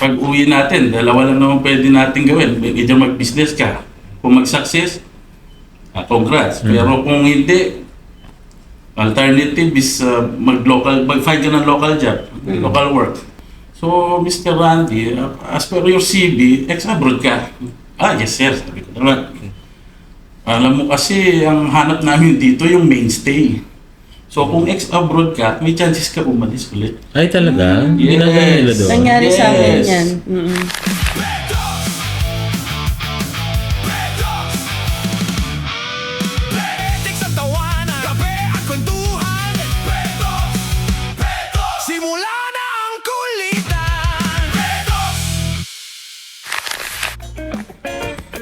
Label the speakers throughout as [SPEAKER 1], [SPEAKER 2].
[SPEAKER 1] pag uwi natin, dalawa lang naman pwede natin gawin. Either mag-business ka. Kung mag-success, congrats. Pero kung hindi, alternative is mag-find ka ng local job, local work. So, Mr. Randy, as per your CV, ex-abroad ka. Yes sir, sabi ko naman. Alam mo kasi, ang hanap namin dito yung mainstay. So, kung ex-abroad ka, may chances ka umalis ulit.
[SPEAKER 2] Ay, talaga? Ginagawa nila doon?
[SPEAKER 3] Nangyari sa akin yan.
[SPEAKER 4] Simula na ang kulitan.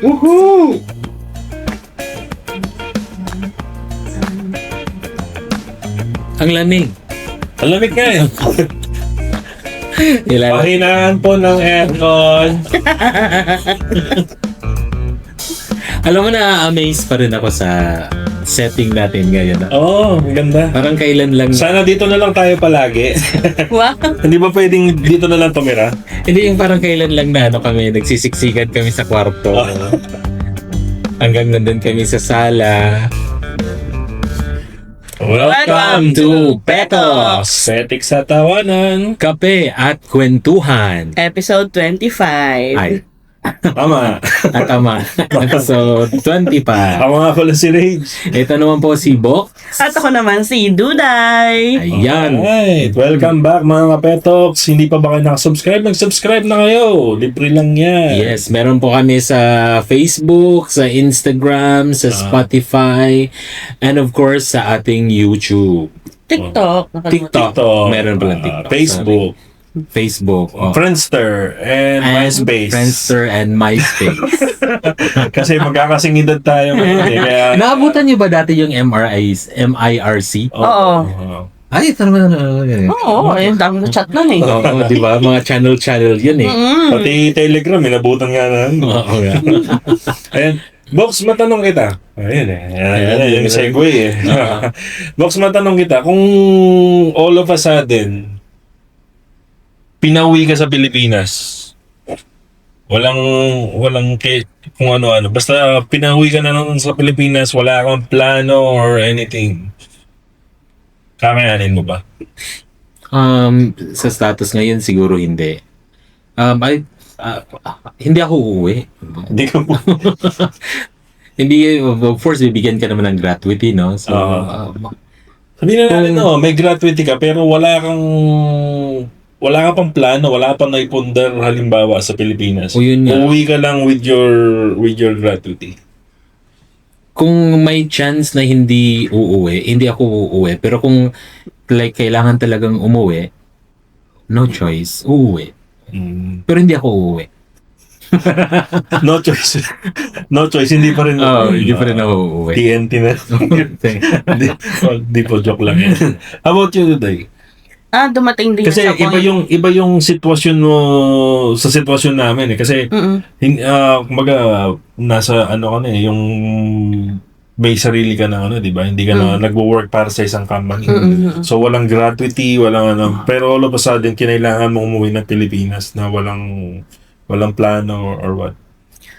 [SPEAKER 5] Woohoo!
[SPEAKER 2] Ang lamig.
[SPEAKER 5] Ang lamig nga eh. Pahinaan po ng aircon.
[SPEAKER 2] Alam mo, na-amaze pa rin ako sa setting natin ngayon.
[SPEAKER 5] Oo, ang ganda.
[SPEAKER 2] Parang kailan lang...
[SPEAKER 5] Sana dito na lang tayo palagi.
[SPEAKER 3] Wow.
[SPEAKER 5] Hindi ba pwedeng dito na lang tumira?
[SPEAKER 2] Hindi yung parang kailan lang na kami, nagsisiksikan kami sa kwarto. Hanggang nandun kami sa sala. Welcome to Petos!
[SPEAKER 5] Petik sa tawanan.
[SPEAKER 2] Kape at Kwentuhan.
[SPEAKER 3] Episode 25.
[SPEAKER 2] Ay,
[SPEAKER 5] Tama.
[SPEAKER 2] at tama. Episode 25.
[SPEAKER 5] Ako nga pala si Rage.
[SPEAKER 2] Ito naman po si Bok.
[SPEAKER 3] At ako naman si Duday.
[SPEAKER 2] Ayan.
[SPEAKER 5] Alright, welcome back mga kapetoks. Hindi pa ba kayo nakasubscribe? Mag-subscribe na kayo. Libre lang yan.
[SPEAKER 2] Yes, meron po kami sa Facebook, sa Instagram, sa Spotify, and of course sa ating YouTube.
[SPEAKER 3] TikTok.
[SPEAKER 2] TikTok.
[SPEAKER 5] TikTok.
[SPEAKER 2] Meron palang TikTok.
[SPEAKER 5] Facebook.
[SPEAKER 2] Facebook. Oh.
[SPEAKER 5] Friendster and MySpace.
[SPEAKER 2] Friendster and MySpace.
[SPEAKER 5] Kasi magkakasingidad tayo ngayon eh. Kaya...
[SPEAKER 2] Naabutan niyo ba dati yung MIRC?
[SPEAKER 3] Oo.
[SPEAKER 2] Ay, talaga na.
[SPEAKER 3] Oo, yung dami na chat nun eh.
[SPEAKER 2] Oo, di ba? Mga channel yun eh.
[SPEAKER 5] Pati Telegram, inabutan nga na.
[SPEAKER 2] Oo nga.
[SPEAKER 5] Ayan. Box, matanong kita. Ayan eh. Ayan, yung segue eh. Box, matanong kita. Kung all of a sudden, pinauwi ka sa Pilipinas, walang kung ano-ano. Basta pinauwi ka na lang sa Pilipinas, wala kang plano or anything. Kakayanin mo ba?
[SPEAKER 2] Sa status ngayon, siguro hindi. Hindi ako uuwi.
[SPEAKER 5] Hindi ka mo.
[SPEAKER 2] Hindi, of course, bibigyan ka naman ng gratuity, no? So,
[SPEAKER 5] Sabihin na natin, may gratuity ka, pero wala ka pang plano, wala ka pang naipundar halimbawa sa Pilipinas.
[SPEAKER 2] O yun nga.
[SPEAKER 5] Uuwi ka lang with your gratuity.
[SPEAKER 2] Kung may chance na hindi uuwi, hindi ako uuwi. Pero kung like kailangan talagang umuwi, no choice, uuwi. Pero hindi ako uuwi.
[SPEAKER 5] No choice. No choice, hindi pa rin
[SPEAKER 2] Hindi pa rin ako uuwi.
[SPEAKER 5] TNT na. Di po, joke lang yan. How about you today?
[SPEAKER 3] Dumating din
[SPEAKER 5] Kasi
[SPEAKER 3] sa point.
[SPEAKER 5] iba yung sitwasyon mo sa sitwasyon namin eh. Kasi kumbaga nasa ano ka na eh, yung may sarili ka na ano, di ba? Hindi ka na nagwo-work para sa isang company. So walang gratuity, walang ano. Pero all of a sudden, kinailangan mo umuwi ng Pilipinas na walang plano or what.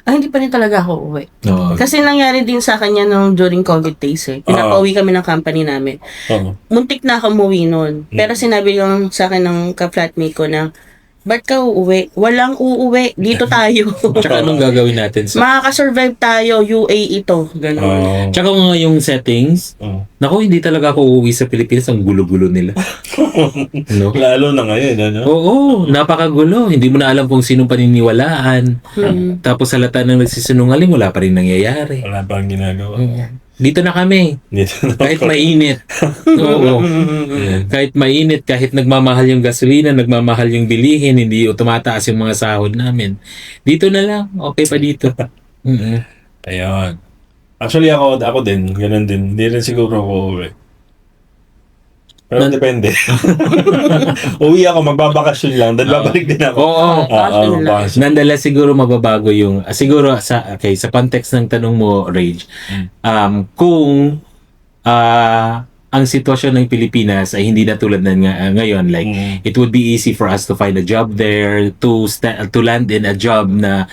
[SPEAKER 3] Hindi pa rin talaga ako uwi.
[SPEAKER 2] No.
[SPEAKER 3] Kasi nangyari din sa kanya nung during COVID days eh. Pinapauwi kami ng company namin.
[SPEAKER 5] Oo.
[SPEAKER 3] Muntik na ako umuwi nun. Pero sinabi lang sa akin ng ka-flatmate ko na, ba't ka uuwi? Walang uuwi. Dito tayo.
[SPEAKER 2] Tsaka anong gagawin natin?
[SPEAKER 3] Makakasurvive tayo. UAE ito. Ganun.
[SPEAKER 2] Tsaka nga yung settings, naku, hindi talaga ako uuwi sa Pilipinas. Ang gulo-gulo nila. No?
[SPEAKER 5] Lalo na ngayon, ano?
[SPEAKER 2] Oo, napakagulo. Hindi mo na alam kung sino paniniwalaan. Tapos sa lata ng nagsisinungaling, wala pa rin nangyayari.
[SPEAKER 5] Wala pang ginagawa.
[SPEAKER 2] Dito na kami.
[SPEAKER 5] Dito na
[SPEAKER 2] Kahit mainit. Oo. Kahit mainit, kahit nagmamahal yung gasolina, nagmamahal yung bilihin, hindi tumataas yung mga sahod namin. Dito na lang. Okay pa dito.
[SPEAKER 5] Ayun. Actually, ako din. Ganun din. Hindi rin siguro ako uwi. Pero depende. Uwi ako, magbabakasyon lang. Then babalik din ako.
[SPEAKER 2] Oo.
[SPEAKER 5] Bakasyon.
[SPEAKER 2] Nandala siguro mababago yung siguro sa context ng tanong mo, Rage. Kung ang sitwasyon ng Pilipinas ay hindi na tulad ng ngayon, like it would be easy for us to find a job there, to land in a job na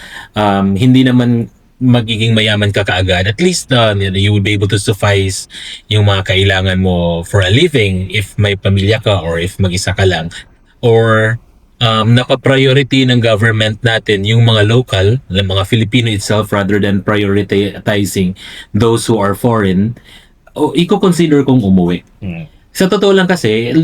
[SPEAKER 2] hindi naman magiging mayaman ka kaagad. At least you would be able to suffice yung mga kailangan mo for a living if may pamilya ka or if mag-isa ka lang. Or naka-priority ng government natin yung mga local, ng mga Filipino itself rather than prioritizing those who are foreign. Iko-consider kong umuwi. Sa totoo lang kasi,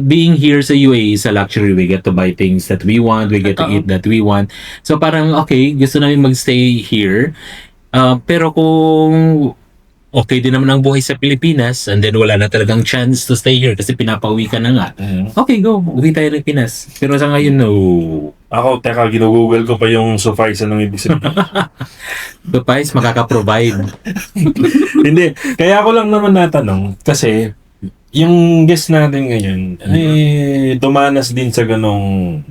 [SPEAKER 2] being here sa UAE is a luxury. We get to buy things that we want. We get to eat that we want. So parang, okay, gusto namin magstay here. Pero kung okay din naman ang buhay sa Pilipinas and then wala na talagang chance to stay here kasi pinapauwi ka na nga. Okay, go. Uwi tayo ng Pinas. Pero sa ngayon, no.
[SPEAKER 5] Ako, teka, ginugoogle ko pa yung suffice ng ibig sabihin.
[SPEAKER 2] Suffice, makaka-provide.
[SPEAKER 5] Hindi. Kaya ako lang naman natanong kasi yung guest natin ngayon dumanas din sa ganong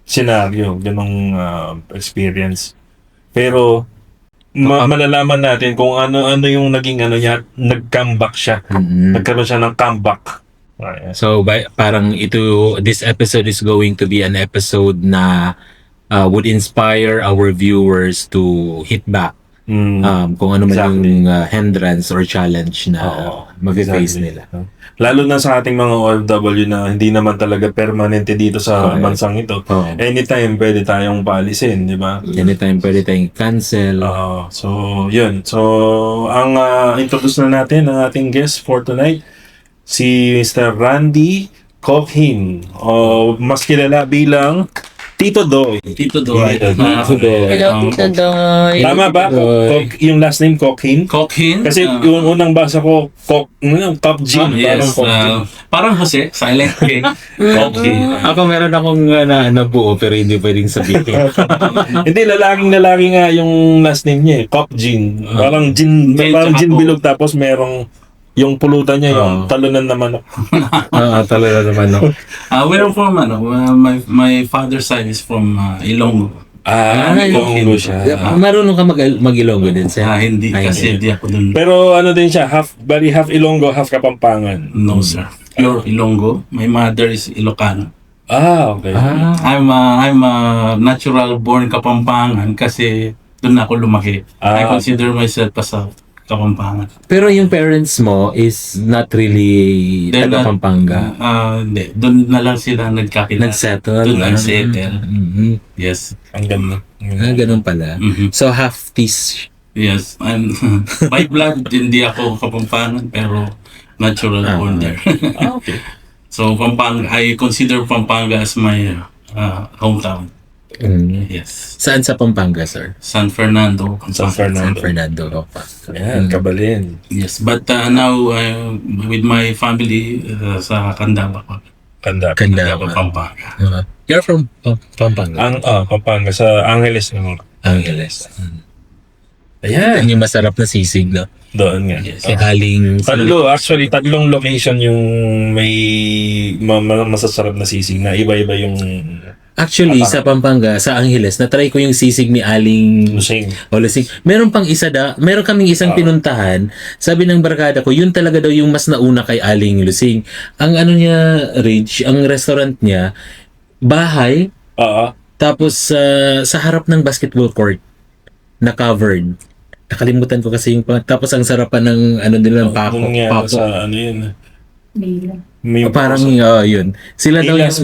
[SPEAKER 5] senaryo, ganong experience. Pero malalaman natin kung ano yung naging niya, nag-comeback siya. Nagkaroon siya ng comeback.
[SPEAKER 2] So parang this episode is going to be an episode na would inspire our viewers to hit back. Kung ano man yung hindrance or challenge na mag-face nila.
[SPEAKER 5] Lalo na sa ating mga OFW na hindi naman talaga permanente dito sa bansang ito. Anytime pwede tayong paalisin, di ba?
[SPEAKER 2] Anytime pwede tayong cancel.
[SPEAKER 5] So, yun. So, ang introduce na natin ang ating guest for tonight, si Mr. Randy Cockhin, o mas kilala bilang Tito Doy.
[SPEAKER 1] Tito Doy.
[SPEAKER 3] Hello, Tito Doy.
[SPEAKER 5] Tama ba? Yung last name Cockhin?
[SPEAKER 1] Cockhin.
[SPEAKER 5] Kasi yung unang basa ko, Top G.
[SPEAKER 1] Yes. Parang Jose, silent K. Cockhin.
[SPEAKER 2] Ako meron akong nabuo pero hindi pwedeng sabihin.
[SPEAKER 5] Hindi, lalaking-lalaki nga yung last name niya eh. Cop Gin. Parang gin bilog tapos merong yung pulutan niya yung talunan na manok.
[SPEAKER 2] Talaga naman. No?
[SPEAKER 1] We're from, my father's side is from Ilonggo.
[SPEAKER 5] Ilonggo siya.
[SPEAKER 2] Marunong ka mag-Ilonggo din siya?
[SPEAKER 1] Hindi, kasi hindi ako dun.
[SPEAKER 5] Pero ano din siya, half Ilonggo, half Kapampangan.
[SPEAKER 1] No, sir. Pure Ilonggo. My mother is Ilocano.
[SPEAKER 5] Okay.
[SPEAKER 1] I'm a natural born Kapampangan kasi dun ako lumaki. I consider myself as a Kapampangan.
[SPEAKER 2] Pero yung parents mo is not really taga Pampanga.
[SPEAKER 1] Hindi. Doon na lang sila nagkakilala.
[SPEAKER 2] Nagsettle.
[SPEAKER 1] Doon nagsettle. Yes.
[SPEAKER 5] Ang ganda.
[SPEAKER 2] Ganun pala. So half this.
[SPEAKER 1] Yes. I'm by blood, hindi ako Kapampangan pero natural born there.
[SPEAKER 5] Okay.
[SPEAKER 1] So Pampanga, I consider Pampanga as my hometown. Yes.
[SPEAKER 2] Saan sa Pampanga, sir?
[SPEAKER 1] San Fernando.
[SPEAKER 5] San Fernando.
[SPEAKER 2] San Fernando.
[SPEAKER 5] Ayan, Kabalin.
[SPEAKER 1] Yes, but now with my family sa Candaba.
[SPEAKER 2] Candaba.
[SPEAKER 1] Pampanga.
[SPEAKER 2] You're from Pampanga?
[SPEAKER 5] Pampanga, sa Angeles.
[SPEAKER 2] Angeles.
[SPEAKER 5] Ayan.
[SPEAKER 2] Yung masarap na sisig, no?
[SPEAKER 5] Doon nga.
[SPEAKER 1] Yes.
[SPEAKER 5] Tatlong location yung may masasarap na sisig na iba-iba yung
[SPEAKER 2] Actually, sa Pampanga, sa Angeles, na-try ko yung sisig ni Aling
[SPEAKER 5] lusing.
[SPEAKER 2] Lusing. Meron kaming isang pinuntahan. Sabi ng barkada ko, yun talaga daw yung mas nauna kay Aling Lusing. Ang niya, Ridge, ang restaurant niya, bahay, tapos sa harap ng basketball court, na covered. Nakalimutan ko kasi yung tapos ang sarapan ng nila ng pako.
[SPEAKER 5] Sa yun.
[SPEAKER 2] Parang yun. Sila daw yung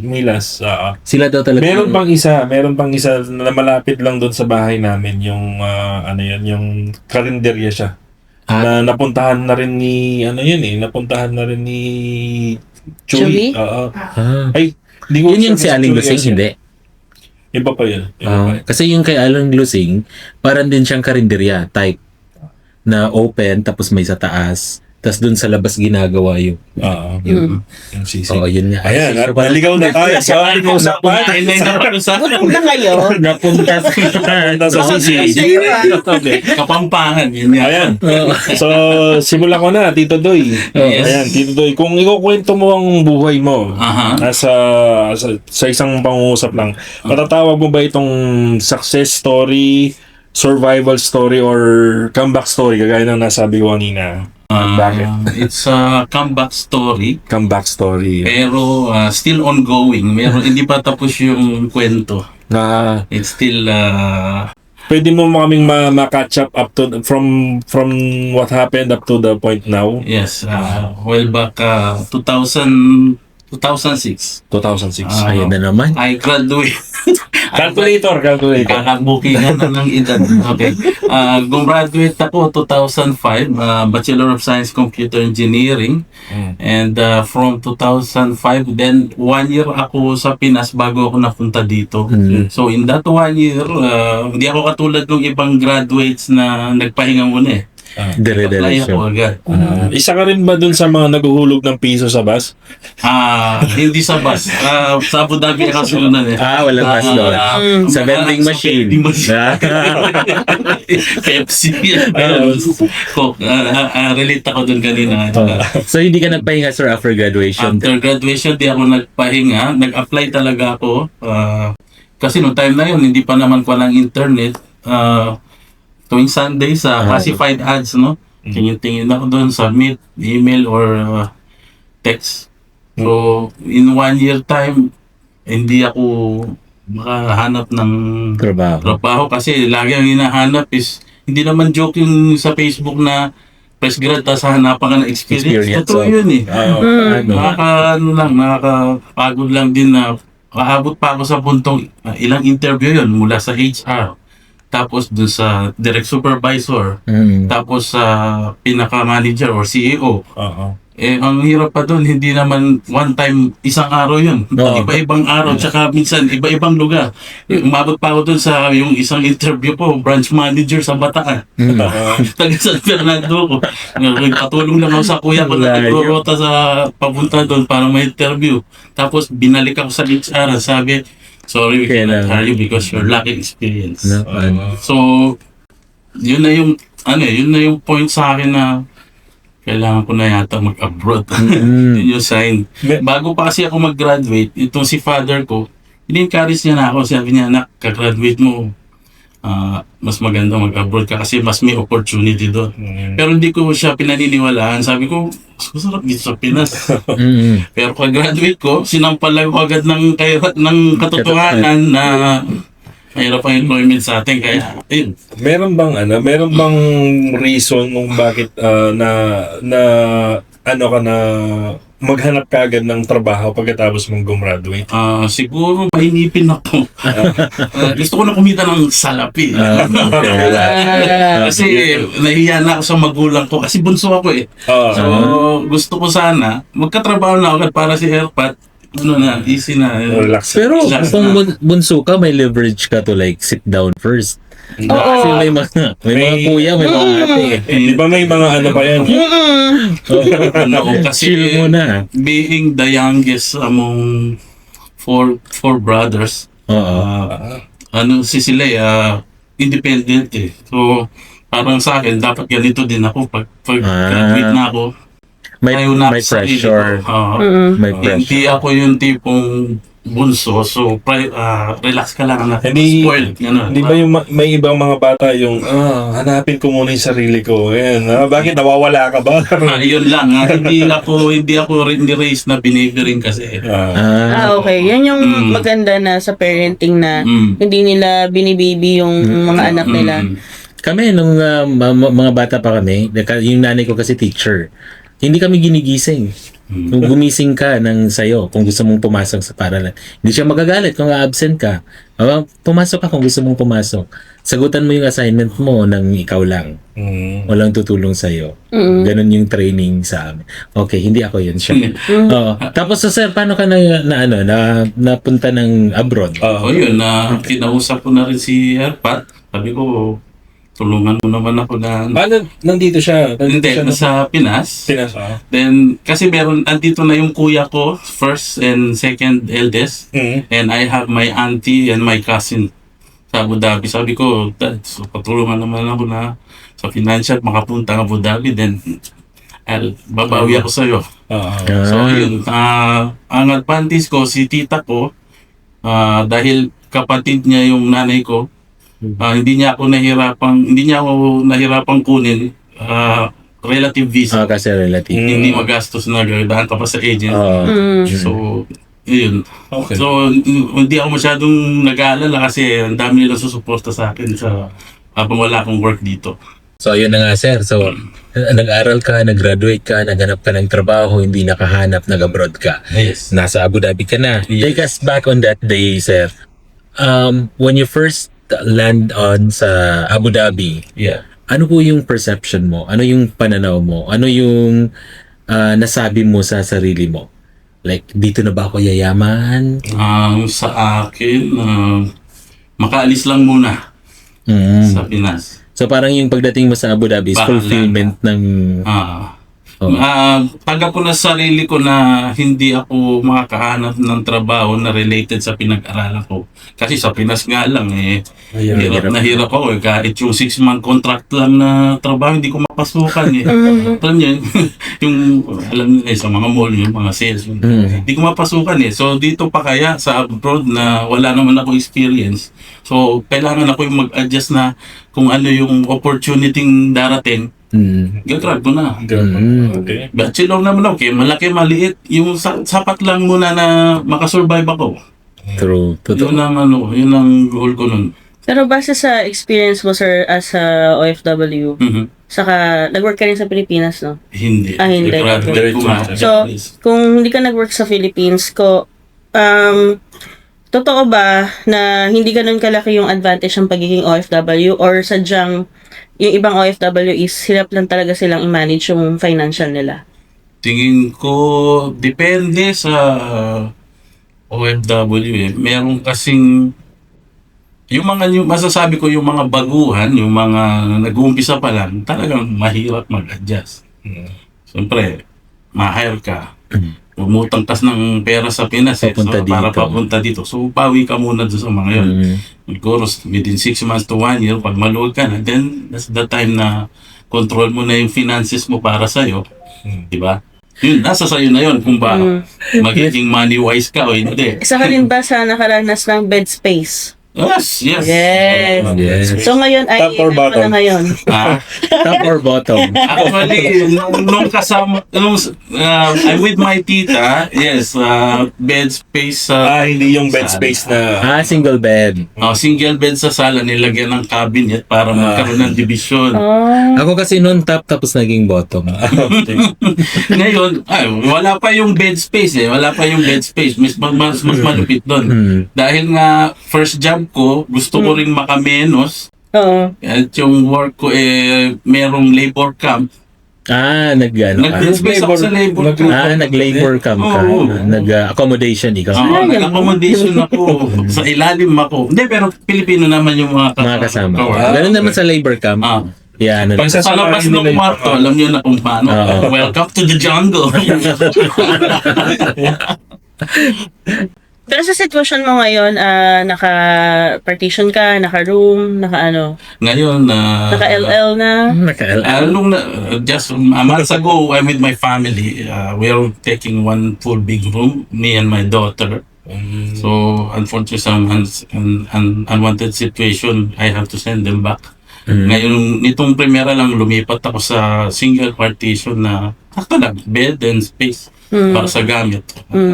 [SPEAKER 5] Milas.
[SPEAKER 2] Sila daw talaga.
[SPEAKER 5] Meron pang isa na malapit lang doon sa bahay namin yung yung karinderya siya. Na napuntahan na rin ni Chewy. Ay, hindi ko
[SPEAKER 2] yun yung si Aling Lusing, hindi.
[SPEAKER 5] Iba pa yun.
[SPEAKER 2] Kasi yung kay Aling Lusing, parang din siyang karinderya type na open tapos may sa taas. Tapos dun sa labas ginagawa yung sisig. Yun nga.
[SPEAKER 5] Ayan, naligaw na tayo sa ating usapan.
[SPEAKER 3] Napunta ngayon.
[SPEAKER 2] Napunta
[SPEAKER 5] sa sisig.
[SPEAKER 1] Kapampangan. Yun nga.
[SPEAKER 5] Ayan. So, simulan ko na, Tito Doy. Ayan, Tito Doy. Kung ikukwento mo ang buhay mo, sa isang pangungusap lang, matatawag mo ba itong success story, survival story, or comeback story, kagaya ng nasabi ko kanina? Bakit?
[SPEAKER 1] It's a comeback story.
[SPEAKER 5] Comeback story.
[SPEAKER 1] Pero still ongoing. Hindi pa tapos yung kwento.
[SPEAKER 5] Na
[SPEAKER 1] It's still
[SPEAKER 5] pwede mo kaming ma-catch up to from what happened up to the point now.
[SPEAKER 1] yes, well back 2006.
[SPEAKER 5] 2006.
[SPEAKER 2] Ayan na naman.
[SPEAKER 1] I graduate.
[SPEAKER 5] Calculator.
[SPEAKER 1] Kakabukingan na ng edad. Okay. Gumraduate ako 2005, Bachelor of Science Computer Engineering. And from 2005, then 1 year ako sa Pinas bago ako napunta dito. So in that 1 year, hindi ako katulad ng ibang graduates na nagpahinga muna eh. Apply ako
[SPEAKER 2] Dire-diretso.
[SPEAKER 1] agad.
[SPEAKER 5] Isa ka rin ba dun sa mga naguhulog ng piso sa bus?
[SPEAKER 1] Hindi sa bus. Sa Abu Dhabi ako sinunan eh.
[SPEAKER 2] Walang mas doon. Sa vending machine.
[SPEAKER 1] vending machine. Pepsi. Coke. Relate ako dun kanina.
[SPEAKER 2] So hindi ka nagpahinga, sir, after graduation?
[SPEAKER 1] After graduation, di ako nagpahinga. Nag-apply talaga ako. Kasi no time na yun, hindi pa naman ko ng internet. Tuwing Sunday sa classified ads, no? Tingin-tingin ako doon, submit, email or text. So, in 1 year time, hindi ako makahanap ng trabaho kasi lagi ang hinahanap is, hindi naman joke yung sa Facebook na fresh grad tapos hanapan ka ng experience. Totoo yun eh. Nakakapagod lang din na kaabot pa ako sa puntong ilang interview yun mula sa HR. Tapos dun sa direct supervisor, tapos sa pinaka-manager or CEO. Ang hirap pa dun, hindi naman one time, isang araw yun. Iba-ibang araw, tsaka minsan iba-ibang lugar. Umabot pa ako dun sa yung isang interview po, branch manager sa Bataan. Taga San Fernando ko. Patulong lang ako sa kuya ko na nagrorota sa papunta dun para may interview. Tapos binalik ako sa HR, sabi, sorry, we cannot hire you because you're lacking experience. So, yun na yung point sa akin na kailangan ko na yata mag-abroad. Yun yung sign. Bago pa kasi ako mag-graduate, itong si father ko, in-encourage niya na ako. Sabi niya, anak, kagraduate mo, mas maganda mag-abroad ka kasi mas may opportunity doon. Pero hindi ko siya pinaniniwalaan. Sabi ko, masarap dito sa Pinas. Pero pag-graduate ko, sinampal lang ko agad ng katotohanan na mahirap ang employment sa atin. Kaya, ayun.
[SPEAKER 5] Meron bang reason kung bakit maghanap ka agad ng trabaho pagkatapos mong gumraduate?
[SPEAKER 1] Siguro mahinipin ako. Gusto ko na kumita ng salapi. Kasi nahiya na ako sa magulang ko kasi bunso ako eh. So gusto ko sana magkatrabaho na agad para si Airpat. Easy na.
[SPEAKER 5] Relax.
[SPEAKER 2] Pero kung bunso ka, may leverage ka to like sit down first. Kasi may mga kuya, may mga ate.
[SPEAKER 5] Di ba may mga ano pa yan?
[SPEAKER 1] Kasi
[SPEAKER 2] Chill muna.
[SPEAKER 1] being the youngest among four brothers, sila independent eh. So, parang sa akin, dapat ganito din ako. Pag graduate na ako,
[SPEAKER 2] May pressure. May pressure.
[SPEAKER 1] Hindi ako yung tipong bunso, so relax ka lang na spoiled.
[SPEAKER 5] Di ba yung may ibang mga bata yung hanapin ko muna yung sarili ko. Ayan, bakit nawawala ka ba?
[SPEAKER 1] Yun lang. Hindi ako raised na binibring kasi.
[SPEAKER 3] Okay. Yan yung maganda na sa parenting na hindi nila binibibi yung mga anak nila.
[SPEAKER 2] Kami, nung mga bata pa kami, yung nanay ko kasi teacher, hindi kami ginigising. Kung gumising ka ng sayo, kung gusto mong pumasok sa paralan, hindi siya magagalit kung absent ka. Pumasok ka kung gusto mong pumasok. Sagutan mo yung assignment mo nang ikaw lang. Walang tutulong sa'yo. Ganon yung training sa amin. Okay, hindi ako yun siya. Tapos sir, paano ka napunta ng abroad?
[SPEAKER 1] Yun, kinausap ko na rin si Airpat. Sabi ko, tulungan mo naman ako na...
[SPEAKER 5] Nandito siya?
[SPEAKER 1] Hindi, sa Pinas. Then, kasi andito na yung kuya ko, first and second eldest. And I have my auntie and my cousin sa Abu Dhabi. Sabi ko, Dad, so patulungan naman ako na sa financial, makapunta ng Abu Dhabi. Then, babawi ako sa'yo. So, yun. Ang advantage ko, si tita ko, dahil kapatid niya yung nanay ko, hindi niya ako nahirapang kunin relative visa.
[SPEAKER 2] Kasi relative.
[SPEAKER 1] Hindi magastos na gagawin ka pa sa agent. So, yun.
[SPEAKER 5] Okay.
[SPEAKER 1] So, hindi ako masyadong nag-aalala kasi ang dami nilang susuporta sa akin sa habang wala akong work dito.
[SPEAKER 2] So, yun na nga, sir. So, nag-aral ka, nag-graduate ka, naghanap ka ng trabaho, hindi nakahanap, nag-abroad ka.
[SPEAKER 1] Yes.
[SPEAKER 2] Nasa Abu Dhabi ka na.
[SPEAKER 1] Yes.
[SPEAKER 2] Take us back on that day, sir. When you first land on sa Abu Dhabi,
[SPEAKER 1] Yeah.
[SPEAKER 2] ano po yung perception mo? Ano yung pananaw mo? Ano yung nasabi mo sa sarili mo? Like, dito na ba ako yayaman?
[SPEAKER 1] Sa akin, makaalis lang muna sa Pinas.
[SPEAKER 2] So, parang yung pagdating mo sa Abu Dhabi is
[SPEAKER 1] Parang
[SPEAKER 2] fulfillment ng...
[SPEAKER 1] Tanggap ko na sa sarili ko na hindi ako makakahanap ng trabaho na related sa pinag-aralan ko. Kasi sa Pinas nga lang hirap ako kahit yung 6-month contract lang na trabaho hindi ko mapasukan Alam niyo, alam niyo sa mga mall, yung mga sales, hindi ko mapasukan So dito pa kaya sa abroad na wala naman ako experience. So kailangan ako yung mag-adjust na kung ano yung opportunity darating. Gagrab ko na.
[SPEAKER 5] Okay.
[SPEAKER 1] Bachelor naman ako, malaki, maliit. Yung sapat lang muna na makasurvive ako.
[SPEAKER 2] True.
[SPEAKER 1] Yun ang yun ang goal ko nun.
[SPEAKER 3] Pero base sa experience mo, sir, as a OFW, saka nag-work ka rin sa Pilipinas, no?
[SPEAKER 1] Hindi.
[SPEAKER 3] Hindi.
[SPEAKER 1] I-graduate ko nga.
[SPEAKER 3] So, kung hindi ka nag-work sa Philippines, totoo ba na hindi ganun kalaki yung advantage ng pagiging OFW or sadyang yung ibang OFW is hirap lang talaga silang i-manage yung financial nila?
[SPEAKER 1] Tingin ko, depende sa OFW Meron kasing, yung masasabi ko, yung mga baguhan, yung mga nag-uumpisa pa lang, talagang mahirap mag-adjust. Siyempre, ma-hire ka. Umutang-tas ng pera sa Pinas para papunta dito. So, pawi ka muna doon sa mga yun. Siguro, within 6 months to 1 year, pag maluwag ka na, then that's the time na control mo na yung finances mo para sa'yo. Diba? Yun, nasa sa'yo na yun kung ba magiging money-wise ka o hindi.
[SPEAKER 3] Isa ka rin ba sa nakaranas ng bed space?
[SPEAKER 1] Yes.
[SPEAKER 2] Yes.
[SPEAKER 3] So ngayon ay
[SPEAKER 5] Top or
[SPEAKER 3] ano
[SPEAKER 5] bottom?
[SPEAKER 3] na ngayon?
[SPEAKER 2] Top or bottom?
[SPEAKER 1] Actually, nung kasama, I'm with my tita, yes, bed space,
[SPEAKER 5] Hindi yung bed space na...
[SPEAKER 2] Single bed.
[SPEAKER 1] single bed sa sala, nilagyan ng cabinet para magkaroon ng division.
[SPEAKER 2] Ako kasi noon top tapos naging bottom.
[SPEAKER 1] Ngayon, wala pa yung bed space Wala pa yung bed space. Mas malupit doon. Dahil nga, first job ko, gusto ko rin makamenos.
[SPEAKER 3] Oo.
[SPEAKER 1] At yung work ko, merong labor camp.
[SPEAKER 2] Nag-space
[SPEAKER 1] ako sa labor camp.
[SPEAKER 2] nag-labor camp ka.
[SPEAKER 1] Oo.
[SPEAKER 2] Nag-accommodation ikaw.
[SPEAKER 1] Nag-accommodation ako. Sa ilalim ako. Hindi, pero Pilipino naman yung mga
[SPEAKER 2] Kasama. Ganun naman sa labor camp. Yan.
[SPEAKER 1] Sa labas ng kwarto, alam niyo na kung paano. Welcome to the jungle.
[SPEAKER 3] Pero sa sitwasyon mo ngayon, naka-partition ka, naka-room, naka-ano?
[SPEAKER 1] Ngayon,
[SPEAKER 3] Naka-LL na?
[SPEAKER 1] just a month ago, I'm with my family. We are taking one full big room, me and my daughter. So, unfortunately, some unwanted situation, I have to send them back. Ngayon, nitong primera lang, lumipat ako sa single partition na sakto lang, bed and space para sa gamit.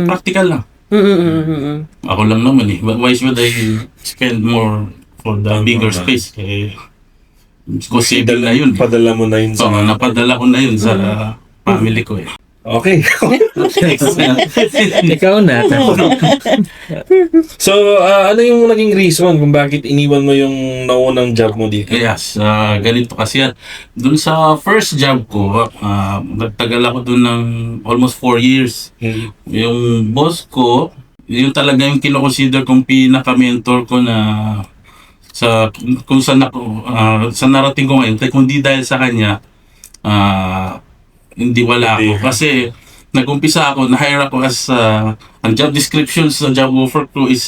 [SPEAKER 1] Practical lang. Ako lang naman Why should I spend more for the bigger space? Possible na yun.
[SPEAKER 5] Padala mo na yun sa...
[SPEAKER 1] napadala ko na yun sa family ko
[SPEAKER 5] Okay.
[SPEAKER 2] Ikaw na.
[SPEAKER 5] So, ano yung naging reason kung bakit iniwan mo yung naunang job mo dito?
[SPEAKER 1] Yes, ganito kasi yan. Doon sa first job ko, nagtagal ako doon ng almost 4 years. Yung boss ko, yun talaga yung kinoconsider kong pinaka-mentor ko na kung saan ako, sa narating ko ngayon. Kung di dahil sa kanya, hindi wala ako. Kasi nag-umpisa ako, na-hire ako as ang job description sa job offer ko is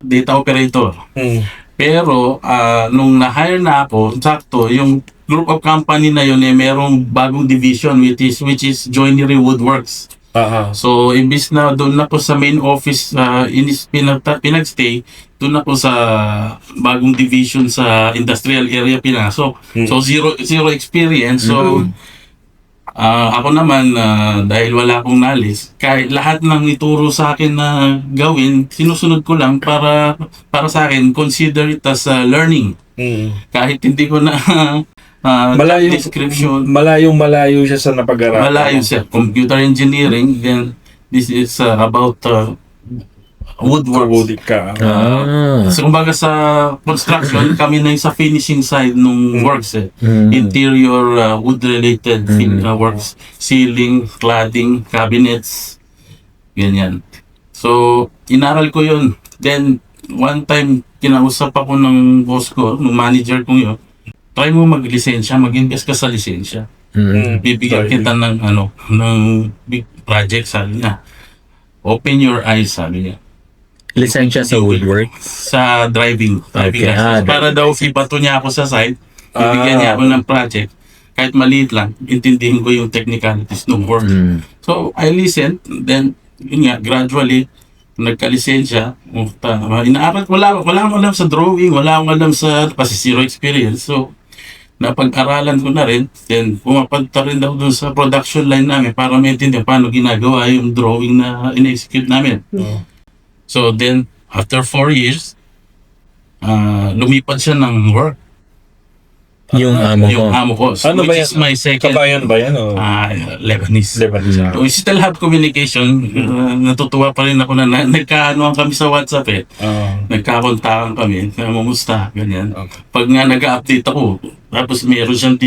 [SPEAKER 1] data operator. Pero nung na-hire na ako, sakto, yung group of company na yun merong bagong division which is Joinery Woodworks. So, imbis na doon ako sa main office pinagstay, doon ako sa bagong division sa industrial area pinasok. So, zero experience. So, Ako naman, dahil wala akong knowledge, kahit lahat ng ituro sa akin na gawin, sinusunod ko lang para sa akin, consider it as learning. Kahit hindi ko na
[SPEAKER 5] Malayo,
[SPEAKER 1] description,
[SPEAKER 5] malayo siya sa napag-aralan.
[SPEAKER 1] malayo siya. Computer engineering, then this is about woodwork.
[SPEAKER 5] Woodwork ka.
[SPEAKER 1] So, kumbaga sa construction, kami na yung sa finishing side nung works Interior, wood-related works. Ceiling, cladding, cabinets, ganyan. So, inaral ko yun. Then, one time, kinausap ako ng boss ko, ng manager ko yun, try mo mag-lisensya, mag-invest ka sa lisensya. Bibigyan kita ng big project, sabi niya. Open your eyes, sabi niya.
[SPEAKER 2] Lisensya sa woodwork.
[SPEAKER 1] Sa driving.
[SPEAKER 2] Okay,
[SPEAKER 1] license. Para daw ibato niya ako sa site, bibigyan niya ako ng project. Kahit maliit lang, intindihin ko yung technicalities ng work. So, I listened, then, yun nga, gradually, nagka-lisensya. Inaaral, wala akong alam sa drawing, wala akong alam sa, kasi zero experience. So, napag-aralan ko na rin, then pumapunta rin daw dun sa production line namin para maintindihan paano ginagawa yung drawing na in-execute namin. So then, after 4 years, lumipat siya ng work.
[SPEAKER 2] Yung amo ko.
[SPEAKER 1] Yung amo ko.
[SPEAKER 5] Ano ba
[SPEAKER 1] Which
[SPEAKER 5] yan?
[SPEAKER 1] is my second
[SPEAKER 5] Kabayan ba yan? O?
[SPEAKER 1] Lebanese.
[SPEAKER 5] Lebanese.
[SPEAKER 1] We still have communication. Natutuwa pa rin ako na nagkaanoan kami sa WhatsApp eh. Nagkakontakan kami. Kamusta? Ganyan. Pag nga nag-update ako, tapos meron siyang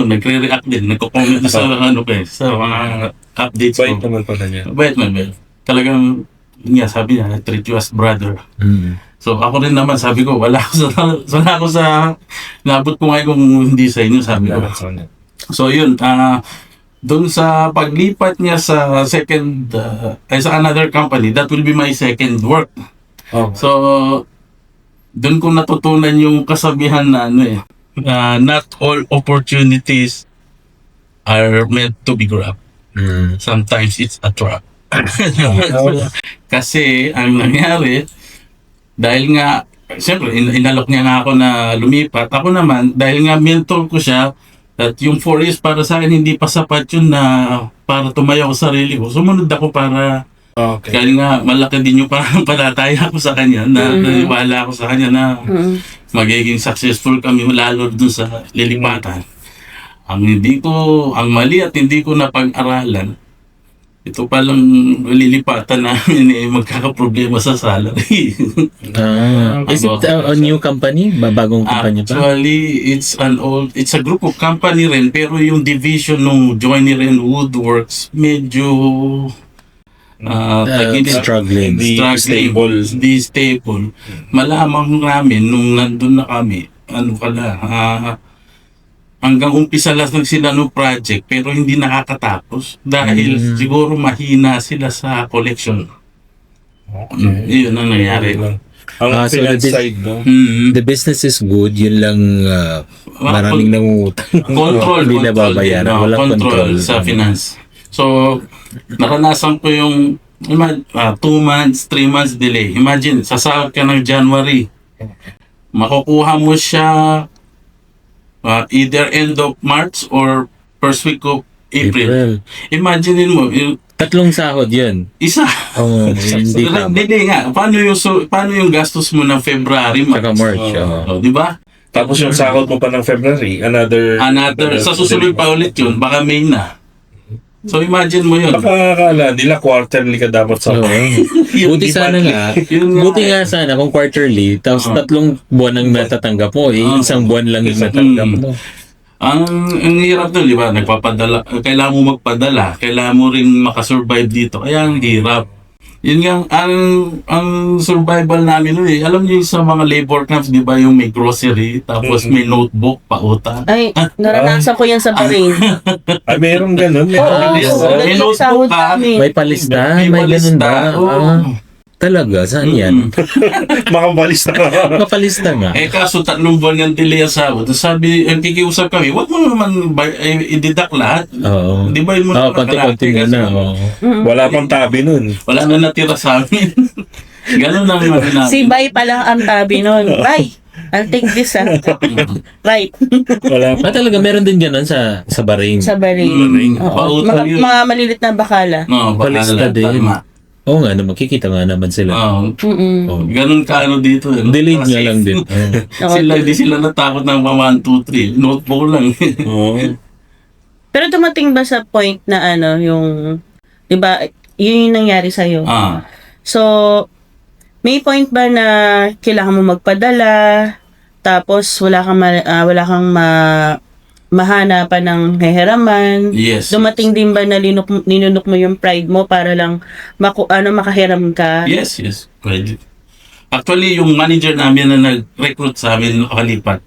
[SPEAKER 1] nagre-react din. Nagko-comment sa sa mga updates ko.
[SPEAKER 5] Bait naman pala niya.
[SPEAKER 1] Bait man. Talagang, sabi niya, I treat you as brother. So ako rin naman, sabi ko, wala ako sa nabot ko ngayon kung hindi sa inyo, sabi ko. So yun, doon sa paglipat niya sa second, sa another company, that will be my second work. So, doon ko natutunan yung kasabihan na not all opportunities are meant to be grabbed. Sometimes it's a trap. Kasi ang nangyari, dahil nga, siyempre, inalok niya nga ako na lumipat. Ako naman, dahil nga mentor ko siya, at yung 4 years para sa akin, hindi pa sapat yun na para tumayo ko sarili ko. Sumunod ako para, dahil nga, malaki din yung palataya ko sa kanya, na naniwala ako sa kanya na magiging successful kami lalo dun sa lilipatan. Ang mali at hindi ko napag-aralan, ito palang lilipatan namin magkakaproblema sa salary.
[SPEAKER 2] Is it a new company? Bagong company pa?
[SPEAKER 1] Actually, it's a group of company rin, pero yung division ng Joinery and Woodworks medyo
[SPEAKER 2] struggling.
[SPEAKER 1] Hindi stable. Malamang namin nung nandun na kami, hanggang umpisa lang sila ng project pero hindi nakakatapos dahil siguro mahina sila sa collection. Yun ang nangyari.
[SPEAKER 5] Ang
[SPEAKER 2] so
[SPEAKER 5] finance side, no?
[SPEAKER 2] The business is good, yun lang maraming nangungutang. Hindi nababayaran. Walang control
[SPEAKER 1] sa finance. So, naranasan ko yung 2 months, 3 months delay. Imagine, sasahod ka ng January. Makukuha mo siya either end of March or first week of April. Imagine mo,
[SPEAKER 2] 3 sahod yun.
[SPEAKER 1] Isa.
[SPEAKER 2] Hindi tama.
[SPEAKER 1] Hindi nga. Paano yung gastos mo ng February,
[SPEAKER 2] Saka March.
[SPEAKER 1] Di ba?
[SPEAKER 5] Tapos yung sahod mo pa ng February, another
[SPEAKER 1] sa susunod pa ulit yun, baka May na. So imagine mo yun.
[SPEAKER 5] Baka akala nila quarterly ka dapat sa
[SPEAKER 2] Buti sana nga. Buti nga sana kung quarterly, tapos 3 buwan ang natatanggap mo. Isang buwan lang yung natanggap mo.
[SPEAKER 1] Ang hirap doon, di ba? Kailangan mo magpadala. Kailangan mo rin makasurvive dito. Kaya ang hirap. Yun nga, ang survival namin nun alam niyo sa mga labor camps, di ba, yung may grocery, tapos may notebook, pauta.
[SPEAKER 3] Ay, naranasan ko yan sa Bahrain.
[SPEAKER 5] Ay, merong ganun.
[SPEAKER 1] May notebook ka.
[SPEAKER 2] May palista? May ganun ba? Talaga? Saan yan?
[SPEAKER 5] Makabalis na.
[SPEAKER 2] Mapalista nga.
[SPEAKER 1] Kaso 3 buwan yung delay sa sahod. Sabi, kikiusap kami, wag mo naman i-deduct lahat.
[SPEAKER 2] Oo.
[SPEAKER 1] Di ba yun mo naman
[SPEAKER 2] konti-konti na.
[SPEAKER 5] Wala pang tabi nun.
[SPEAKER 1] Wala na natira sa amin. Ganun lang naman namin.
[SPEAKER 3] Si Bay pa lang ang tabi nun. Bay, I'll take this right.
[SPEAKER 5] Wala pa.
[SPEAKER 2] Talaga, meron din ganun sa Bahrain.
[SPEAKER 3] Sa Bahrain. Oo.
[SPEAKER 1] Pautang yun.
[SPEAKER 3] Mga malilit na bakala.
[SPEAKER 1] No,
[SPEAKER 2] Balista
[SPEAKER 1] bakala,
[SPEAKER 2] din.
[SPEAKER 1] tama.
[SPEAKER 2] Oo nga, makikita nga naman sila. Oh.
[SPEAKER 1] Ganun ka ano dito.
[SPEAKER 2] Delayed nga lang din.
[SPEAKER 1] Hindi sila natakot ng 1, 2, 3. Notebook lang.
[SPEAKER 5] Oo.
[SPEAKER 3] Pero dumating ba sa point na yung, di ba, yun yung nangyari sa'yo? So, may point ba na kailangan mo magpadala, tapos wala kang mahanapan ng heheraman?
[SPEAKER 1] Yes.
[SPEAKER 3] Dumating din ba na ninunok mo yung pride mo para lang makahiram ka?
[SPEAKER 1] Yes. Pwede. Actually, yung manager namin na nag-recruit sa amin nakalipat,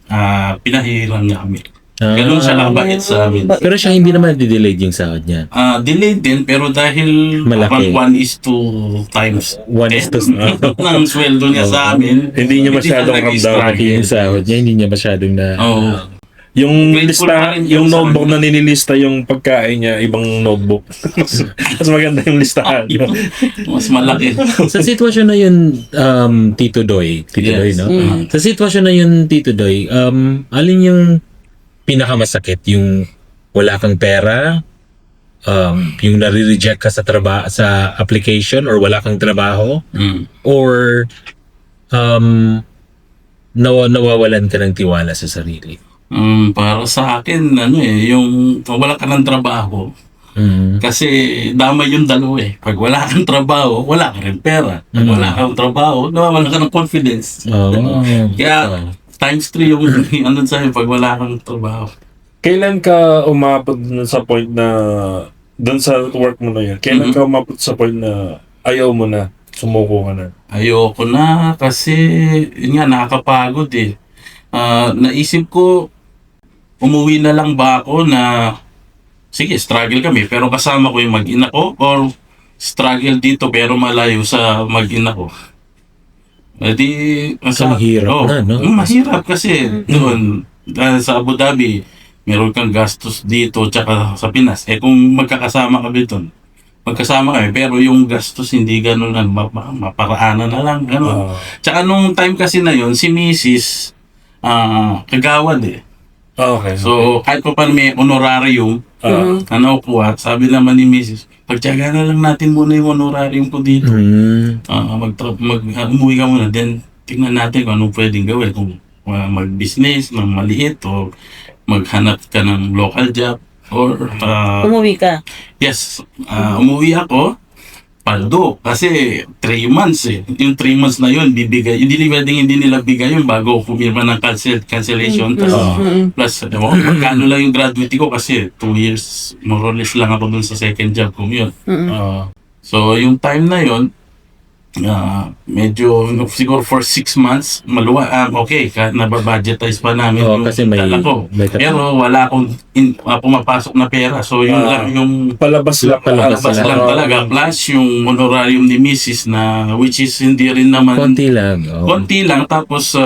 [SPEAKER 1] pinahiram niya kami. Ganun siya kabait sa amin.
[SPEAKER 2] Pero siya hindi naman delayed yung sahod niya.
[SPEAKER 1] Delayed din, pero dahil
[SPEAKER 2] Malaki.
[SPEAKER 1] 1:2 times
[SPEAKER 2] 1:2
[SPEAKER 1] ng sweldo niya sa amin,
[SPEAKER 5] Hindi niya masyadong
[SPEAKER 1] siya
[SPEAKER 5] ramdam.
[SPEAKER 1] nag-struggle.
[SPEAKER 2] yung sahod niya, hindi niya masyadong na...
[SPEAKER 1] Oo.
[SPEAKER 5] Yung
[SPEAKER 1] Grateful
[SPEAKER 5] lista,
[SPEAKER 1] pa rin
[SPEAKER 5] yung
[SPEAKER 1] sa
[SPEAKER 5] notebook
[SPEAKER 1] kanya.
[SPEAKER 5] na nililista yung pagkain niya, ibang notebook. Mas maganda yung listahan.
[SPEAKER 1] Mas malaki.
[SPEAKER 2] Sa sitwasyon na yun, Tito Doy,
[SPEAKER 1] Yes.
[SPEAKER 2] no? Sa sitwasyon na yun, Tito Doy, alin yung pinakamasakit? Yung wala kang pera, yung nare-reject ka sa application, or wala kang trabaho, or nawawalan ka ng tiwala sa sarili?
[SPEAKER 1] Para sa akin, yung wala ka ng trabaho, kasi damay yung dalawa eh. Pag wala kang trabaho, wala ka rin pera. Pag wala kang trabaho, nawawalan ka ng confidence. Kaya, times 3 yung sa'yo pag wala kang trabaho.
[SPEAKER 5] Kailan ka umabot dun sa point na, dun sa work mo na yun, kailan ka umabot sa point na ayaw mo na, sumuko ka na?
[SPEAKER 1] Ayoko na kasi, yun nga, nakakapagod eh. Naisip ko, umuwi na lang ba ako na, sige, struggle kami, pero kasama ko yung mag-ina ko, or struggle dito pero malayo sa mag-ina ko.
[SPEAKER 2] So, mahirap na, no?
[SPEAKER 1] Mahirap kasi doon, dahil sa Abu Dhabi, meron kang gastos dito tsaka sa Pinas. Kung magkakasama kami doon, magkasama kami, pero yung gastos hindi ganun lang, maparaanan na lang, ganun. Tsaka nung time kasi na yun, si Mrs. Kagawad eh.
[SPEAKER 5] Okay.
[SPEAKER 1] So, kahit pa paano may honorarium, nakuha, sabi naman ni Mrs., pagtyaga na lang natin muna yung honorarium ko dito. Umuwi ka muna, then tingnan natin kung anong pwedeng gawin. Kung mag-business ng maliit o maghanap ka ng local job or...
[SPEAKER 3] Umuwi ka?
[SPEAKER 1] Yes, umuwi ako. Paldo. Kasi 3 months eh. Yung 3 months na yun, bibigay. Hindi nila bigay yun bago pumirma ng cancellation. Plus, magkano lang yung graduate ko kasi 2 years, more or less lang ako dun sa second job ko yun. So, yung time na yun, medyo siguro for 6 months okay, nababudgetize pa namin yung
[SPEAKER 2] kasi may
[SPEAKER 1] dala ko. Pero wala akong pumapasok na pera. So, yun lang yung
[SPEAKER 5] palabas lang
[SPEAKER 1] talaga. Plus yung honorarium ni Mrs. na which is hindi rin naman
[SPEAKER 2] konti lang.
[SPEAKER 1] Konti lang. Tapos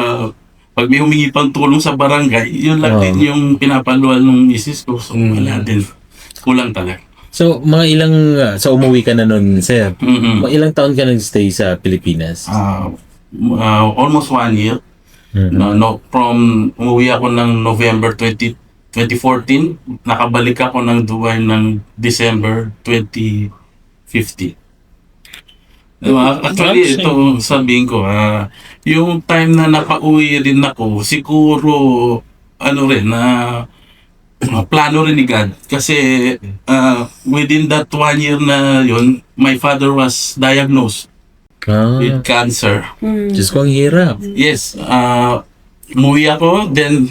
[SPEAKER 1] pag may humingi pang tulong sa barangay, yun lang din yung pinapaluan ng Mrs. ko. So wala din. Kulang talaga.
[SPEAKER 2] So, mga ilang, umuwi ka na nun, sir. Mga ilang taon ka nag-stay sa Pilipinas?
[SPEAKER 1] Almost 1 year. From umuwi ako ng November 2014, nakabalik ako ng Dubai ng December 2015. Diba? Actually, ito sabihin ko, yung time na napauwi rin ako, siguro, plano rin ni God. Kasi within that 1 year na yun, my father was diagnosed with cancer.
[SPEAKER 2] Diyos ko, ang hirap.
[SPEAKER 1] Yes. Umuwi ako, then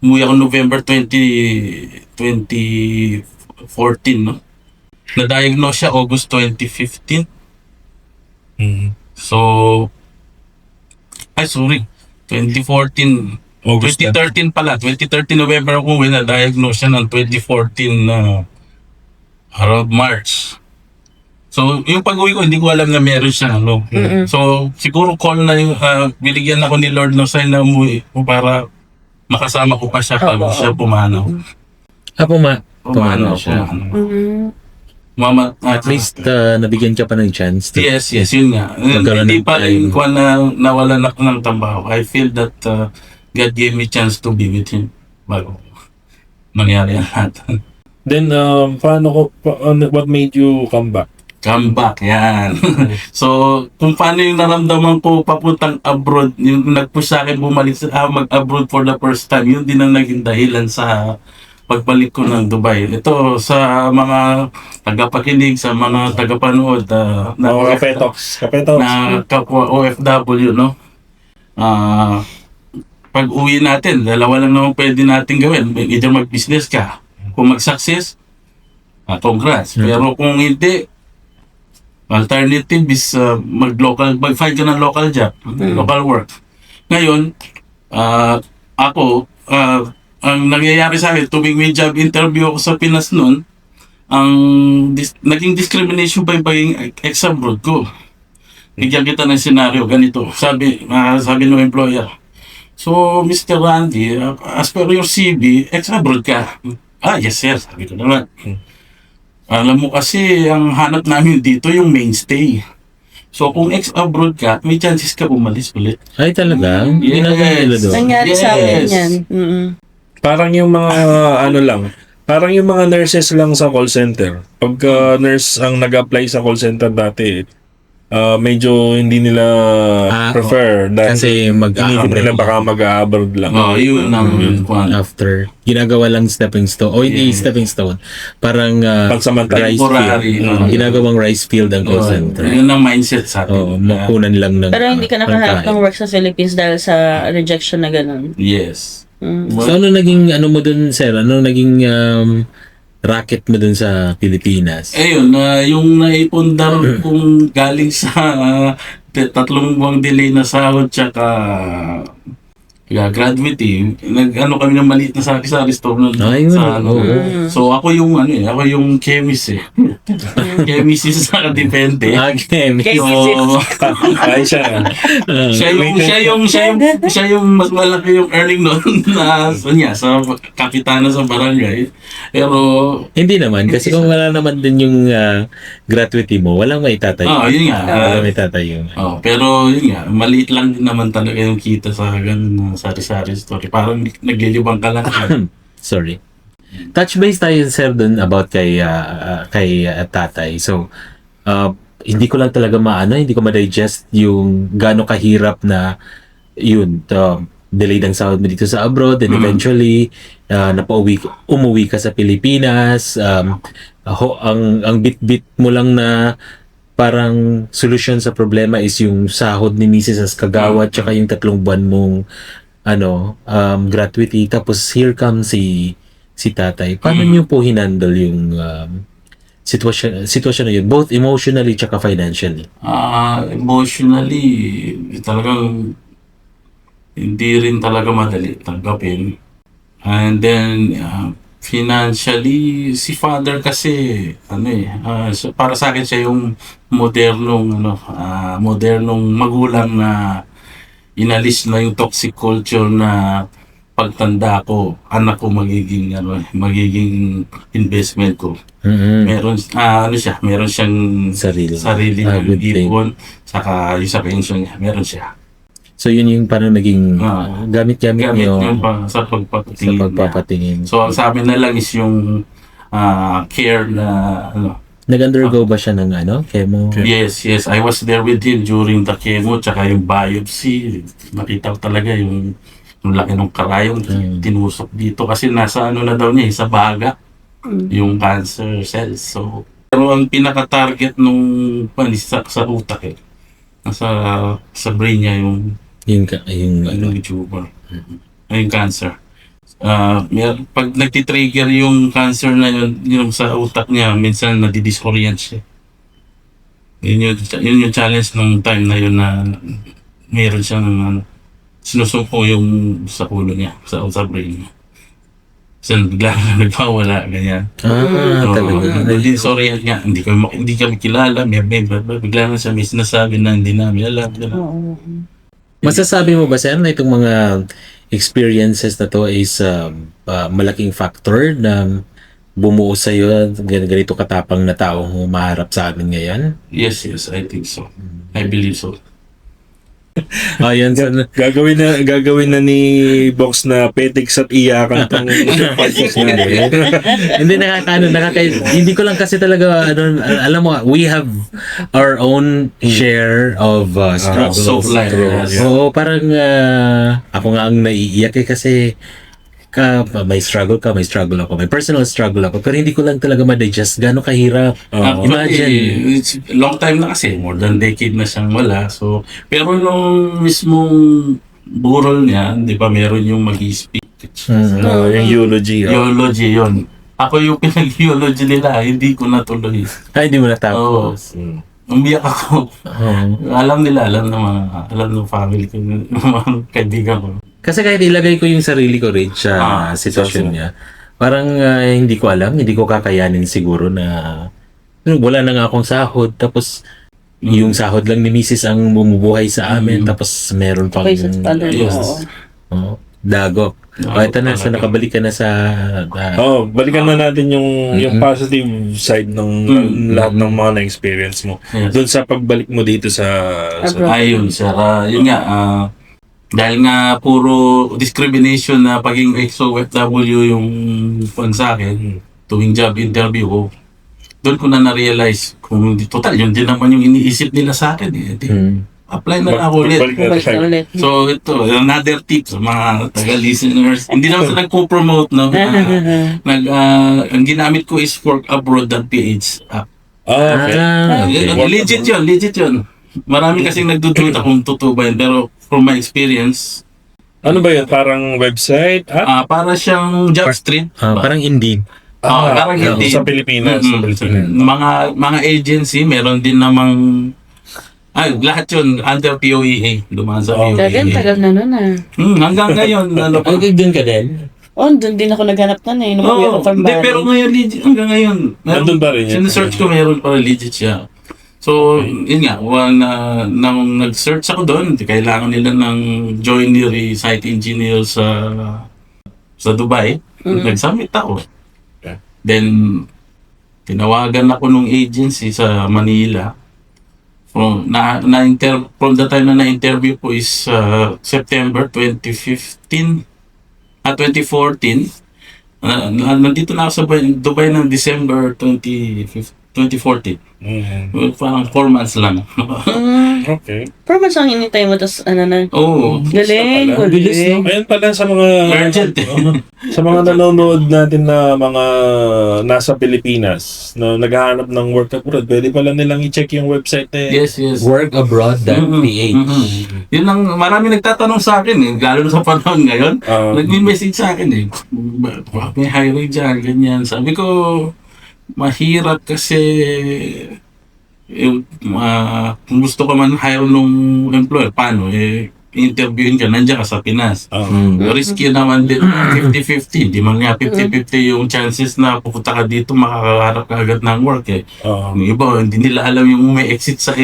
[SPEAKER 1] umuwi ako November 2014, no? Na-diagnose siya August 2015. So, 2014.
[SPEAKER 5] August
[SPEAKER 1] 2013 pala. 2013 November ako na-diagnose siya ng 2014 na around March. So, yung pag-uwi ko, hindi ko alam na meron siya. So, siguro call na yung, binigyan ako ni Lord ng sign na umuwi ko para makasama ko pa siya pag siya pumanaw.
[SPEAKER 2] Pumanaw siya. At least nabigyan ka pa ng chance.
[SPEAKER 1] Yes, yun nga.
[SPEAKER 2] Magkaroon
[SPEAKER 1] Hindi
[SPEAKER 2] ng
[SPEAKER 1] pa rin
[SPEAKER 2] time.
[SPEAKER 1] ko na nawalan ako ng trabaho. I feel that God gave me chance to be with Him bago mangyari ang lahat.
[SPEAKER 5] Then, what made you come back?
[SPEAKER 1] Come back, yan. So, kung paano yung naramdaman ko papuntang abroad, yung nag-push sa akin bumalik mag-abroad for the first time, yun din ang naging dahilan sa pagbalik ko ng Dubai. Ito, sa mga tagapakinig, sa mga tagapanood,
[SPEAKER 5] Kapetox.
[SPEAKER 1] na kapwa OFW, no? Pag uwi natin, dalawa lang naman pwede natin gawin. Either mag-business ka. Kung mag-success, congrats. Pero kung hindi, alternative is mag-find ka ng local job, local work. Ngayon, ako, ang nangyayari sa akin, tuwing may job interview ako sa Pinas noon, naging discrimination pa yung pagiging ex-abroad ko. Bigyan kita ng senaryo, ganito. Sabi ng employer, so, Mr. Randy, as per your CV, ex-abroad ka. Yes sir, sabi ko naman. Alam mo kasi, ang hanap namin dito yung mainstay. So, kung ex-abroad ka, may chances ka umalis ulit.
[SPEAKER 2] Ay, talaga?
[SPEAKER 1] Yes.
[SPEAKER 2] Ginagawa nila doon?
[SPEAKER 3] Nangyari sa akin
[SPEAKER 1] Yes.
[SPEAKER 3] yan. Mm-mm.
[SPEAKER 5] Parang yung mga parang yung mga nurses lang sa call center. Pagka nurse ang nag-apply sa call center dati, medyo hindi nila prefer dahil
[SPEAKER 2] Kasi
[SPEAKER 5] iniisip nila baka mag-abroad lang.
[SPEAKER 1] Yun ang kwan.
[SPEAKER 2] after. Ginagawa lang stepping stone. O hindi stepping stone. Parang
[SPEAKER 5] Pansamantala.
[SPEAKER 2] rice field.
[SPEAKER 1] Temporary.
[SPEAKER 2] Ginagawang rice field ang call center.
[SPEAKER 1] Yun ang mindset sa atin.
[SPEAKER 2] Makunan lang ng
[SPEAKER 3] Pero hindi ka nakahanap
[SPEAKER 2] pangkain.
[SPEAKER 3] ng work sa Philippines dahil sa rejection na ganun.
[SPEAKER 1] Yes.
[SPEAKER 2] So ano naging mo dun, sir? Ano naging racket mo dun sa Pilipinas?
[SPEAKER 1] Ayun, yung naipundar kung galing sa 3 buwang delay na sahod tsaka graduate, nag-ano kami ng maliit na sari-sari store nun.
[SPEAKER 2] Ayun,
[SPEAKER 1] sa,
[SPEAKER 2] oo.
[SPEAKER 1] So ako yung ako yung chemist chemist sa depende.
[SPEAKER 2] Again.
[SPEAKER 1] So,
[SPEAKER 5] Ay siya.
[SPEAKER 1] siya yung mas malaki yung earning noon sa kapitana sa barangay. Pero
[SPEAKER 2] Hindi naman. Kasi kung wala naman din yung gratuity mo, walang maitatayo.
[SPEAKER 1] yun nga.
[SPEAKER 2] Walang maitatayo.
[SPEAKER 1] Pero yun nga, maliit lang din naman talaga yung kita sa ganun sari-sari story. Parang naglilibang ka lang.
[SPEAKER 2] Sorry. Touch base tayo, sir, dun about kay tatay. So, hindi ko lang talaga hindi ko ma-digest yung gaano kahirap na yun, delayed ang sahod mo dito sa abroad, and eventually, umuwi ka sa Pilipinas, ang bit-bit mo lang na parang solusyon sa problema is yung sahod ni Mrs. as kagawad tsaka yung 3 buwan mong gratuity, tapos here comes si tatay. Paano niyo po hinandle yung sitwasyon na yun, both emotionally tsaka financially?
[SPEAKER 1] Emotionally, talagang hindi rin talaga madali tanggapin. And then, financially, si father kasi, so para sa akin siya yung modernong magulang na inalis na yung toxic culture na pagtanda ko, anak ko magiging investment ko. Meron meron siyang sarili na ipon, saka yung sa pension niya, meron siya.
[SPEAKER 2] So yun yung parang naging gamit-gamit niyo
[SPEAKER 1] sa pagpapatingin.
[SPEAKER 2] sa pagpapatingin.
[SPEAKER 1] So ang sa amin na lang is yung care na
[SPEAKER 2] Nag-undergo ba siya ng chemo?
[SPEAKER 1] Yes. I was there with him during the chemo tsaka yung biopsy. Nakita ko talaga yung laki ng karayong tinusok dito kasi nasa na daw niya, sa baga, yung cancer cells. So, pero ang pinaka-target nung sa utak sa brain niya yung tumor, yung cancer. Pag nagtitrigger yung cancer na yung sa utak niya, minsan nadidisorient siya. Yun yung challenge nung time na yun na meron siyang sinusumpo yung sa ulo niya, sa brain niya. Kasi bigla nagpawala, ganyan.
[SPEAKER 2] Talaga.
[SPEAKER 1] Nadidisorient nga, hindi kami kilala, bigla na siya may sinasabi na hindi namin alam.
[SPEAKER 2] Masasabi mo ba, sir, na itong mga experiences na to is malaking factor na bumuo sa'yo, ganito katapang na taong humaharap sa amin ngayon?
[SPEAKER 1] Yes, I think so. I believe so.
[SPEAKER 2] Ayun, so,
[SPEAKER 5] Gagawin na ni Box na petiks at iyakan tong podcast na.
[SPEAKER 2] hindi hindi ko lang kasi talaga alam mo, we have our own share of struggles.
[SPEAKER 1] soft life, yes.
[SPEAKER 2] Oo, parang ako nga ang naiiyak kasi may struggle ako, may personal struggle ako, pero hindi ko lang talaga ma-digest gaano kahirap. Imagine.
[SPEAKER 1] It's long time na kasi, more than decade na siyang wala. So, pero nung mismong burol niya, di ba, meron yung mag-speech.
[SPEAKER 5] Yung eulogy.
[SPEAKER 1] Eulogy yun. Ako yung pinag-eulogy nila, hindi ko natuloy.
[SPEAKER 2] Ay, hindi mo natapos.
[SPEAKER 1] Umiyak ako. Alam ng family ko, ng mga kaibigan ko.
[SPEAKER 2] Kasi kahit ilagay ko yung sarili ko rin sa sitwasyon niya, parang hindi ko alam, hindi ko kakayanin siguro na wala na nga akong sahod, tapos yung sahod lang ni Mrs. ang bumubuhay sa amin, tapos meron pang dago. Ito na, so nakabalik ka na sa...
[SPEAKER 5] balikan na natin yung positive side ng lahat ng mga na-experience mo.
[SPEAKER 1] Yes.
[SPEAKER 5] Doon sa pagbalik mo dito sa
[SPEAKER 1] Ayun, sir. Yun nga, dahil nga puro discrimination na paging ex-OFW yung pan sa akin, tuwing job interview ko, doon ko na na-realize kung total, yun din naman yung iniisip nila sa akin. Apply na ako ulit.
[SPEAKER 3] Ulit.
[SPEAKER 1] So ito, another tip sa mga taga-listeners. Hindi naman sila nagpo-promote, no? Ang ginamit ko is workabroad.ph app. Legit yun. Marami kasing nagdududa kung totoo ba yun, pero from my experience,
[SPEAKER 5] ano ba yun? Parang website?
[SPEAKER 1] para siyang job street.
[SPEAKER 2] Parang Indeed.
[SPEAKER 1] Parang hindi.
[SPEAKER 5] Sa Pilipinas. Sa Pilipinas.
[SPEAKER 1] Mga agency, meron din namang lahat yun under POEA. Dumaan sa POEA.
[SPEAKER 3] Tagal na nun
[SPEAKER 1] Hanggang ngayon.
[SPEAKER 2] Okay, dun ka din?
[SPEAKER 3] Doon din ako naghanap na eh.
[SPEAKER 1] Pero ngayon, legit, hanggang ngayon.
[SPEAKER 5] Nandun pa rin yun.
[SPEAKER 1] Sinesearch ko, meron pa legit siya. So, yun nga, nang nag-search ako doon, kailangan nila ng joinery site engineer sa Dubai. Nag-submit ako.
[SPEAKER 5] Okay.
[SPEAKER 1] Then, tinawagan ako nung agency sa Manila. From the time na na-interview ko is September 2014. Nandito na ako sa Dubai ng December 2014. Parang 4 months lang.
[SPEAKER 5] Okay.
[SPEAKER 3] 4 months lang hinintay mo, tapos
[SPEAKER 1] Oo.
[SPEAKER 3] Galing.
[SPEAKER 5] Ayun pala sa mga
[SPEAKER 1] Urgent
[SPEAKER 5] sa mga nanonood natin na mga nasa Pilipinas na naghahanap ng work abroad, pwede pala nilang i-check yung website
[SPEAKER 1] Yes.
[SPEAKER 2] Workabroad.ph.
[SPEAKER 1] Yun lang, marami nagtatanong sa akin lalo na sa panahon ngayon. Nag-message sa akin may hiring dyan, ganyan. Sabi ko, mahirap kasi kung gusto ka man hire nung employer, paano? Interviewin ka, nandiyan ka sa Pinas. Risky naman din, 50-50. Di man nga 50-50 yung chances na pupunta ka dito, makakaharap ka agad ng work Yung iba, hindi nila alam yung may exit sa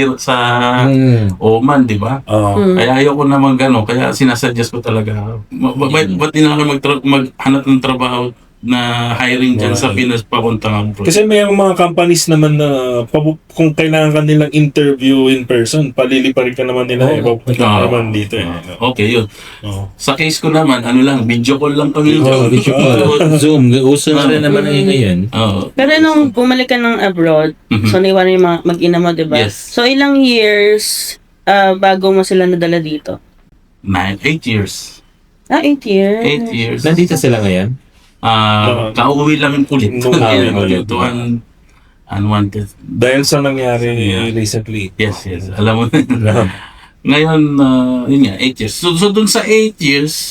[SPEAKER 1] Oman, di ba? Kaya ayoko naman gano'n. Kaya sinasuggest ko talaga, ba't di na kayo maghanap ng trabaho na hiring dyan sa Pinas papuntang abroad?
[SPEAKER 5] Kasi may mga companies naman na kung kailangan ka nilang interview in person, paliliparin ka naman nila papunta ka naman dito
[SPEAKER 1] Okay, yun. Sa case ko naman, video call lang kami.
[SPEAKER 2] Video call. Zoom. Uso na rin naman ngayon.
[SPEAKER 3] Pero nung bumalik ka ng abroad, so naiwanan yung mga mag-ina mo, diba?
[SPEAKER 1] Yes.
[SPEAKER 3] So ilang years bago mo sila nadala dito?
[SPEAKER 1] 8 years.
[SPEAKER 3] 8 years.
[SPEAKER 1] 8 years.
[SPEAKER 2] Nandito sila ngayon?
[SPEAKER 1] Kauwi lang yung kulit. Ito unwanted.
[SPEAKER 5] Dahil sa nangyari recently.
[SPEAKER 1] Yes. Alam mo na. Ngayon, yun nga, 8 years. So dun sa 8 years,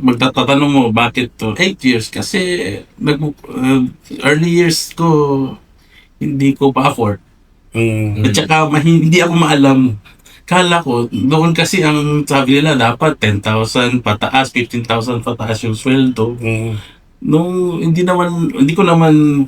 [SPEAKER 1] magtatanong mo, bakit to 8 years? Kasi, early years ko, hindi ko pa afford. At saka, hindi ako maalam. Kala ko, doon kasi ang sabi nila, dapat 10,000 pataas, 15,000 pataas yung sweldo. Hindi ko naman,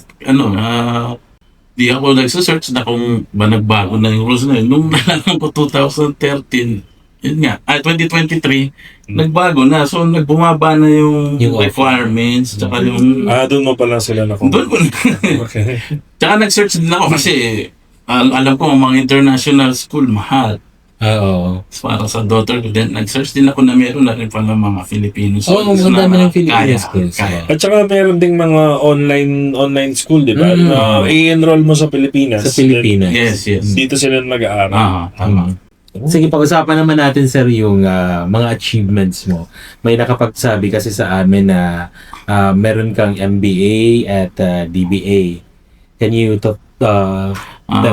[SPEAKER 1] di ako nagsasearch na kung ba nagbago na yung rules na yun. Nung nalaman ko 2013, yun nga, 2023, nagbago na. So, nagbumaba na yung
[SPEAKER 2] Yung
[SPEAKER 1] requirements, tsaka yung...
[SPEAKER 5] Doon mo pala sila na
[SPEAKER 1] Doon ko na.
[SPEAKER 5] Okay.
[SPEAKER 1] Tsaka nag-search din ako kasi alam ko ang mga international school, mahal.
[SPEAKER 2] Oo.
[SPEAKER 1] Para sa daughter ko din, nag-search din ako na meron na rin pala mga Filipino
[SPEAKER 2] Oo,
[SPEAKER 1] schools
[SPEAKER 2] ang
[SPEAKER 1] na
[SPEAKER 2] dami ng Filipino
[SPEAKER 1] kaya,
[SPEAKER 2] schools.
[SPEAKER 1] kaya.
[SPEAKER 5] At saka meron ding mga online school, di ba? I-enroll mo sa Pilipinas.
[SPEAKER 2] Sa Pilipinas.
[SPEAKER 1] Yes, yes.
[SPEAKER 5] Dito sila nag-aaral.
[SPEAKER 1] Tama.
[SPEAKER 2] Sige, pag-usapan naman natin, sir, yung mga achievements mo. May nakapagsabi kasi sa amin na meron kang MBA at DBA. Can you tell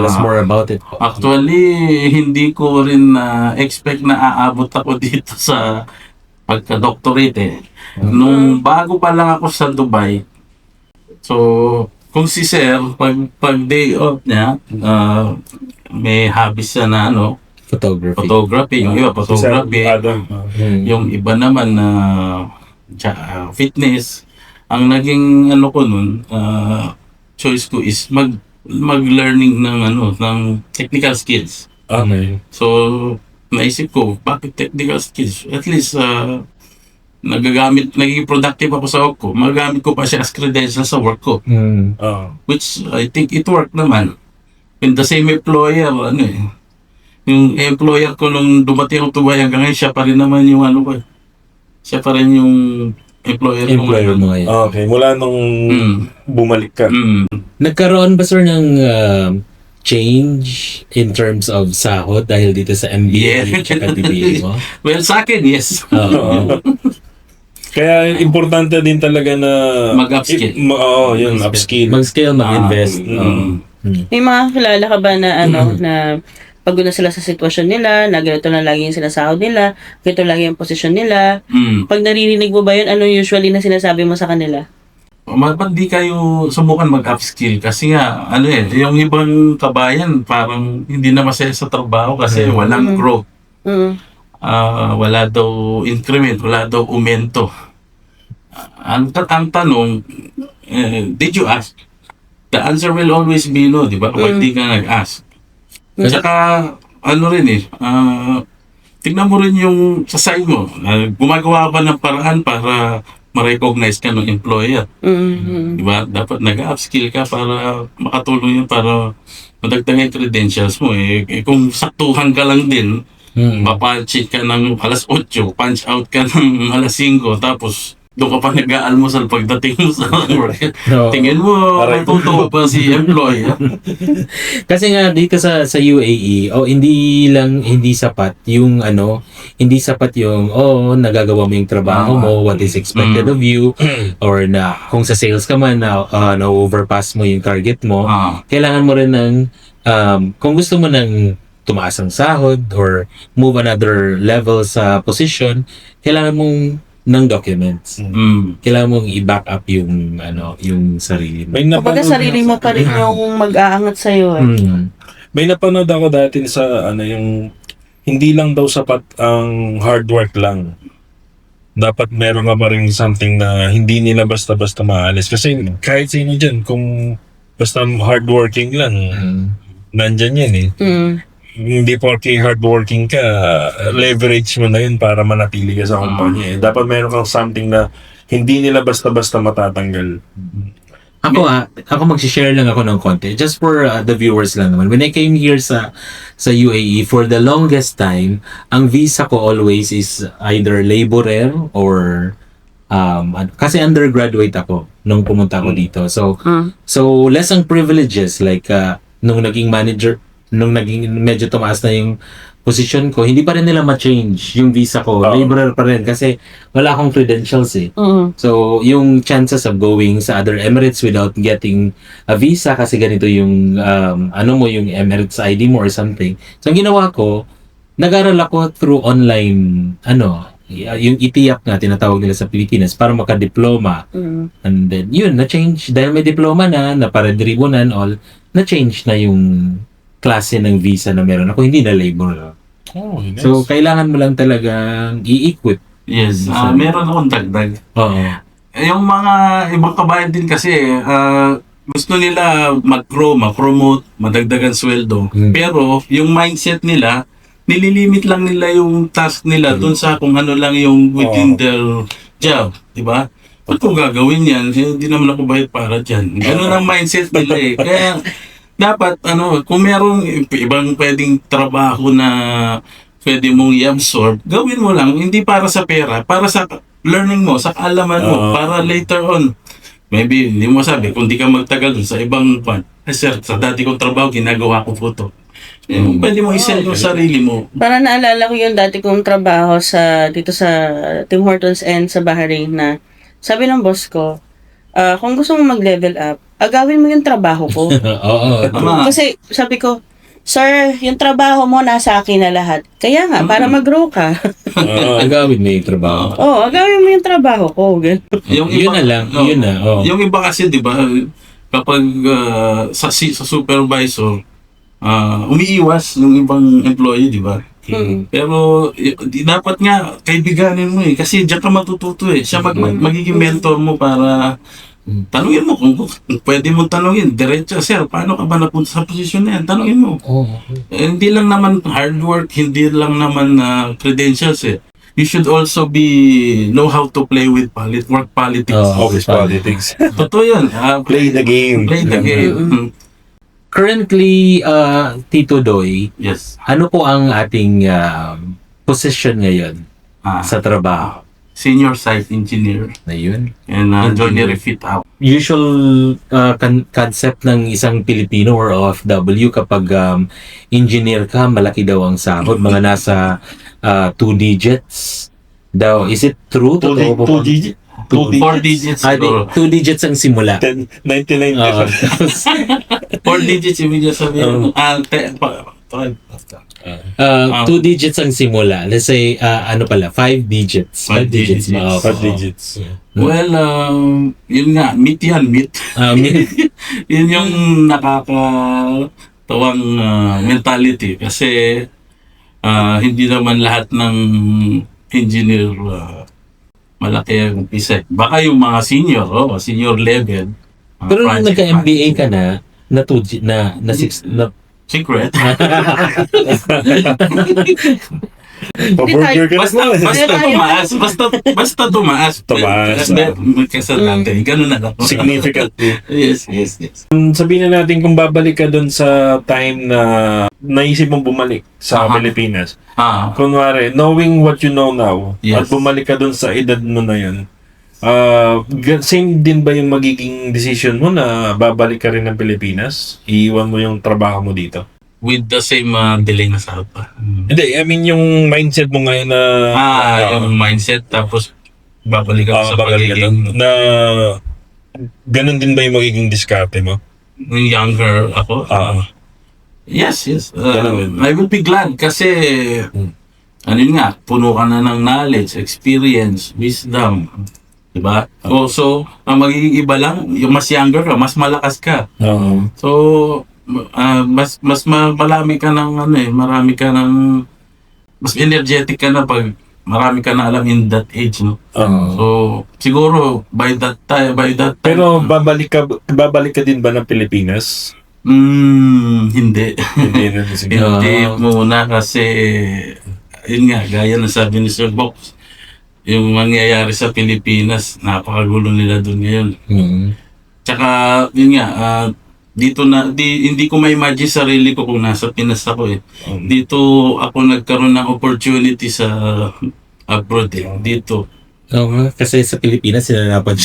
[SPEAKER 2] us more about it?
[SPEAKER 1] Actually, hindi ko rin expect na aabot ako dito sa pagka-doctorate eh. Nung bago pa lang ako sa Dubai, so kung si Sir, pag day off niya, may hobbies siya na photography, yung iba photography, yung iba naman na fitness. Ang naging ko nun, choice ko is mag-learning ng technical skills.
[SPEAKER 5] Okay.
[SPEAKER 1] So, naisip ko, bakit technical skills? At least, naging productive ako sa work ko. Magagamit ko pa siya as credentials sa work ko. Which, I think it worked naman. In the same employer, yung employer ko nung dumating ako Dubai hanggang ngayon, siya pa rin naman yung siya pa rin yung employer
[SPEAKER 2] mo ngayon.
[SPEAKER 5] Okay, mula nung bumalik ka.
[SPEAKER 2] Nagkaroon ba, sir, ng change in terms of sahod dahil dito sa MBA at DBA mo?
[SPEAKER 1] Well, sa akin, yes.
[SPEAKER 5] Kaya importante din talaga na
[SPEAKER 1] mag-upskill.
[SPEAKER 5] Yun, upskill.
[SPEAKER 2] Mag-scale, mag-invest.
[SPEAKER 3] May mga kilala ka ba na na pagod na sila sa sitwasyon nila, na ganito na lagi yung sinasahod nila, ganito lagi yung posisyon nila. Pag naririnig mo ba yun, ano usually na sinasabi mo sa kanila?
[SPEAKER 1] Ba't di kayo subukan mag-upskill? Kasi nga, yung ibang kabayan parang hindi na masaya sa trabaho kasi walang growth. Wala daw increment, wala daw aumento. Ang tanong, did you ask? The answer will always be no, di ba? Pag di ka nag-ask. Saka, tignan mo rin yung sa side mo. Gumagawa ba ng paraan para ma-recognize ka ng employer? Diba? Dapat nag-upskill ka para makatulong yun para madagdagan yung credentials mo. Kung saktuhan ka lang din, mapunch ka ng alas 8, punch out ka ng alas 5, tapos doon ka pa nag-aalmusal pagdating mo sa work. Tingin mo, matutuwa pa si employer.
[SPEAKER 2] Kasi nga dito sa UAE, hindi sapat yung nagagawa mo yung trabaho mo, what is expected of you, or na kung sa sales ka man na overpass mo yung target mo, kailangan mo rin ng kung gusto mo ng tumaas ang sahod or move another level sa position, kailangan mong ng documents. Kailangan mong i-back up yung sarili mo.
[SPEAKER 3] Kumbaga sarili mo pa rin yung mag-aangat sa'yo.
[SPEAKER 5] May napanood ako dati sa yung hindi lang daw sapat ang hard work lang. Dapat meron ka pa rin something na hindi nila basta-basta maalis. Kasi kahit sino dyan, kung basta hardworking lang, nandyan yan eh. Hindi porke hardworking ka, leverage mo na yun para manatili ka sa kumpanya. Dapat meron kang something na hindi nila basta-basta matatanggal.
[SPEAKER 2] Ako mag-share lang ako ng konti. Just for the viewers lang naman. When I came here sa UAE, for the longest time, ang visa ko always is either laborer or kasi undergraduate ako nung pumunta ako dito. So less ang privileges like nung naging manager, nung naging medyo tumaas na yung position ko, hindi pa rin nila ma-change yung visa ko. Laborer pa rin kasi wala akong credentials eh. So, yung chances of going sa other Emirates without getting a visa kasi ganito yung yung Emirates ID mo or something. So, ang ginawa ko, nag-aral ako through online yung itiyak nga tinatawag nila sa Pilipinas para maka-diploma. And then, yun, na-change. Dahil may diploma na para-dribunan all, na-change na yung klase ng visa na meron ako, hindi na labor.
[SPEAKER 5] Nice.
[SPEAKER 2] So, kailangan mo lang talagang i-equip.
[SPEAKER 1] Yes, meron akong dagdag. Yung mga ibang kabayan din kasi, gusto nila mag-grow, ma-promote, madagdagan sweldo. Pero, yung mindset nila, nililimit lang nila yung task nila dun sa kung ano lang yung within their job, di ba? Ba't ko gagawin yan? Hindi naman ako bayad para dyan. Ganun ang mindset nila eh. Kaya, dapat, kung merong ibang pwedeng trabaho na pwede mong i-absorb, gawin mo lang, hindi para sa pera, para sa learning mo, sa kaalaman mo, para later on. Maybe, hindi mo sabi, kung di ka magtagal dun sa ibang pan, sir, sa dati kong trabaho, ginagawa ko po to. Pwede mo i-sell yung sarili mo.
[SPEAKER 3] Para naalala ko yung dati kong trabaho dito sa Tim Hortons and sa Bahrain na sabi ng boss ko, kung gusto mo mag-level up, agawin mo yung trabaho ko.
[SPEAKER 2] Oo.
[SPEAKER 1] Tama.
[SPEAKER 3] Kasi sabi ko, sir, yung trabaho mo nasa akin na lahat. Kaya nga, para mag-grow ka.
[SPEAKER 2] Agawin mo yung trabaho.
[SPEAKER 3] Oo, agawin mo yung trabaho ko. Ganun.
[SPEAKER 2] Yun na lang, yun na. Oh.
[SPEAKER 1] Yung iba kasi, di ba, kapag sa supervisor, umiiwas yung ibang employee, di ba? Pero dapat nga kaibiganin mo eh kasi diyan ka matututo eh. Siya magiging mentor mo para tanungin mo kung pwede mo tanungin diretso, sir, paano ka ba napunta sa posisyon na yan? Tanungin mo. Hindi lang naman hard work, hindi lang naman credentials eh. You should also know how to play with work politics.
[SPEAKER 5] Office politics.
[SPEAKER 1] Totoo yun.
[SPEAKER 5] Play the game.
[SPEAKER 1] Play the game.
[SPEAKER 2] Currently, Tito Doy,
[SPEAKER 1] Yes.
[SPEAKER 2] ano po ang ating position ngayon sa trabaho?
[SPEAKER 1] Senior site engineer
[SPEAKER 2] Na yun?
[SPEAKER 1] and joinery fit out.
[SPEAKER 2] Usual concept ng isang Pilipino or OFW kapag engineer ka, malaki daw ang sahod. Mga nasa 2 digits daw. Is it true? Totoo po ba?
[SPEAKER 5] 2
[SPEAKER 1] 4 digits.
[SPEAKER 2] 2 digits ang simula.
[SPEAKER 5] 99
[SPEAKER 2] Oo.
[SPEAKER 1] 4 digits ibig sabihin.
[SPEAKER 2] 2 digits ang simula. Let's say, 5 digits. 5 digits. Oo.
[SPEAKER 5] 5 digits.
[SPEAKER 1] Well, yun nga, meet yan, meet. Yun yung nakakatawang mentality kasi hindi naman lahat ng engineer malaki ang umpisa. Baka yung mga senior level.
[SPEAKER 2] Pero nung nagka-MBA ka na 2 na 6 na
[SPEAKER 1] secret.
[SPEAKER 5] Pa-burger ka
[SPEAKER 1] Basta tumaas. Basta tumaas.
[SPEAKER 5] Tumaas.
[SPEAKER 1] Kesa dati. Ganun na lang.
[SPEAKER 5] Significantly.
[SPEAKER 1] Yes.
[SPEAKER 5] Sabihin na natin kung babalik ka dun sa time na naisip mong bumalik sa Pilipinas. Kunwari, knowing what you know now,
[SPEAKER 1] Yes.
[SPEAKER 5] at bumalik ka dun sa edad mo na yun, same din ba yung magiging decision mo na babalik ka rin ng Pilipinas? Iiwan mo yung trabaho mo dito?
[SPEAKER 1] With the same delay na sahod pa.
[SPEAKER 5] Hindi, I mean yung mindset mo ngayon na...
[SPEAKER 1] Yung mindset tapos babalik ako sa
[SPEAKER 5] babalik ka dun,
[SPEAKER 1] pagiging
[SPEAKER 5] na ganun din ba yung magiging diskarte mo?
[SPEAKER 1] younger ako. Yes.
[SPEAKER 5] Ganun.
[SPEAKER 1] I will be glad kasi ano yun nga, puno ka na ng knowledge, experience, wisdom. Diba? Also, ang magiging iba lang, yung mas younger ka, mas malakas ka. So, mas marami ka ng marami ka ng mas energetic ka na pag marami ka na alam in that age, no? So, siguro by that time
[SPEAKER 5] Pero babalik ka din ba ng Pilipinas?
[SPEAKER 1] hindi.
[SPEAKER 5] Hindi na siguro.
[SPEAKER 1] Hindi muna kasi yun nga, gaya ng sabi ni Sir Box, yung mangyayari sa Pilipinas, napakagulo nila doon ngayon. Tsaka, yun nga, hindi ko ma-imagine sarili ko kung nasa Pinas ako eh. Dito ako nagkaroon ng opportunity sa abroad eh. Dito.
[SPEAKER 2] Oo, kasi sa Pilipinas, inanapan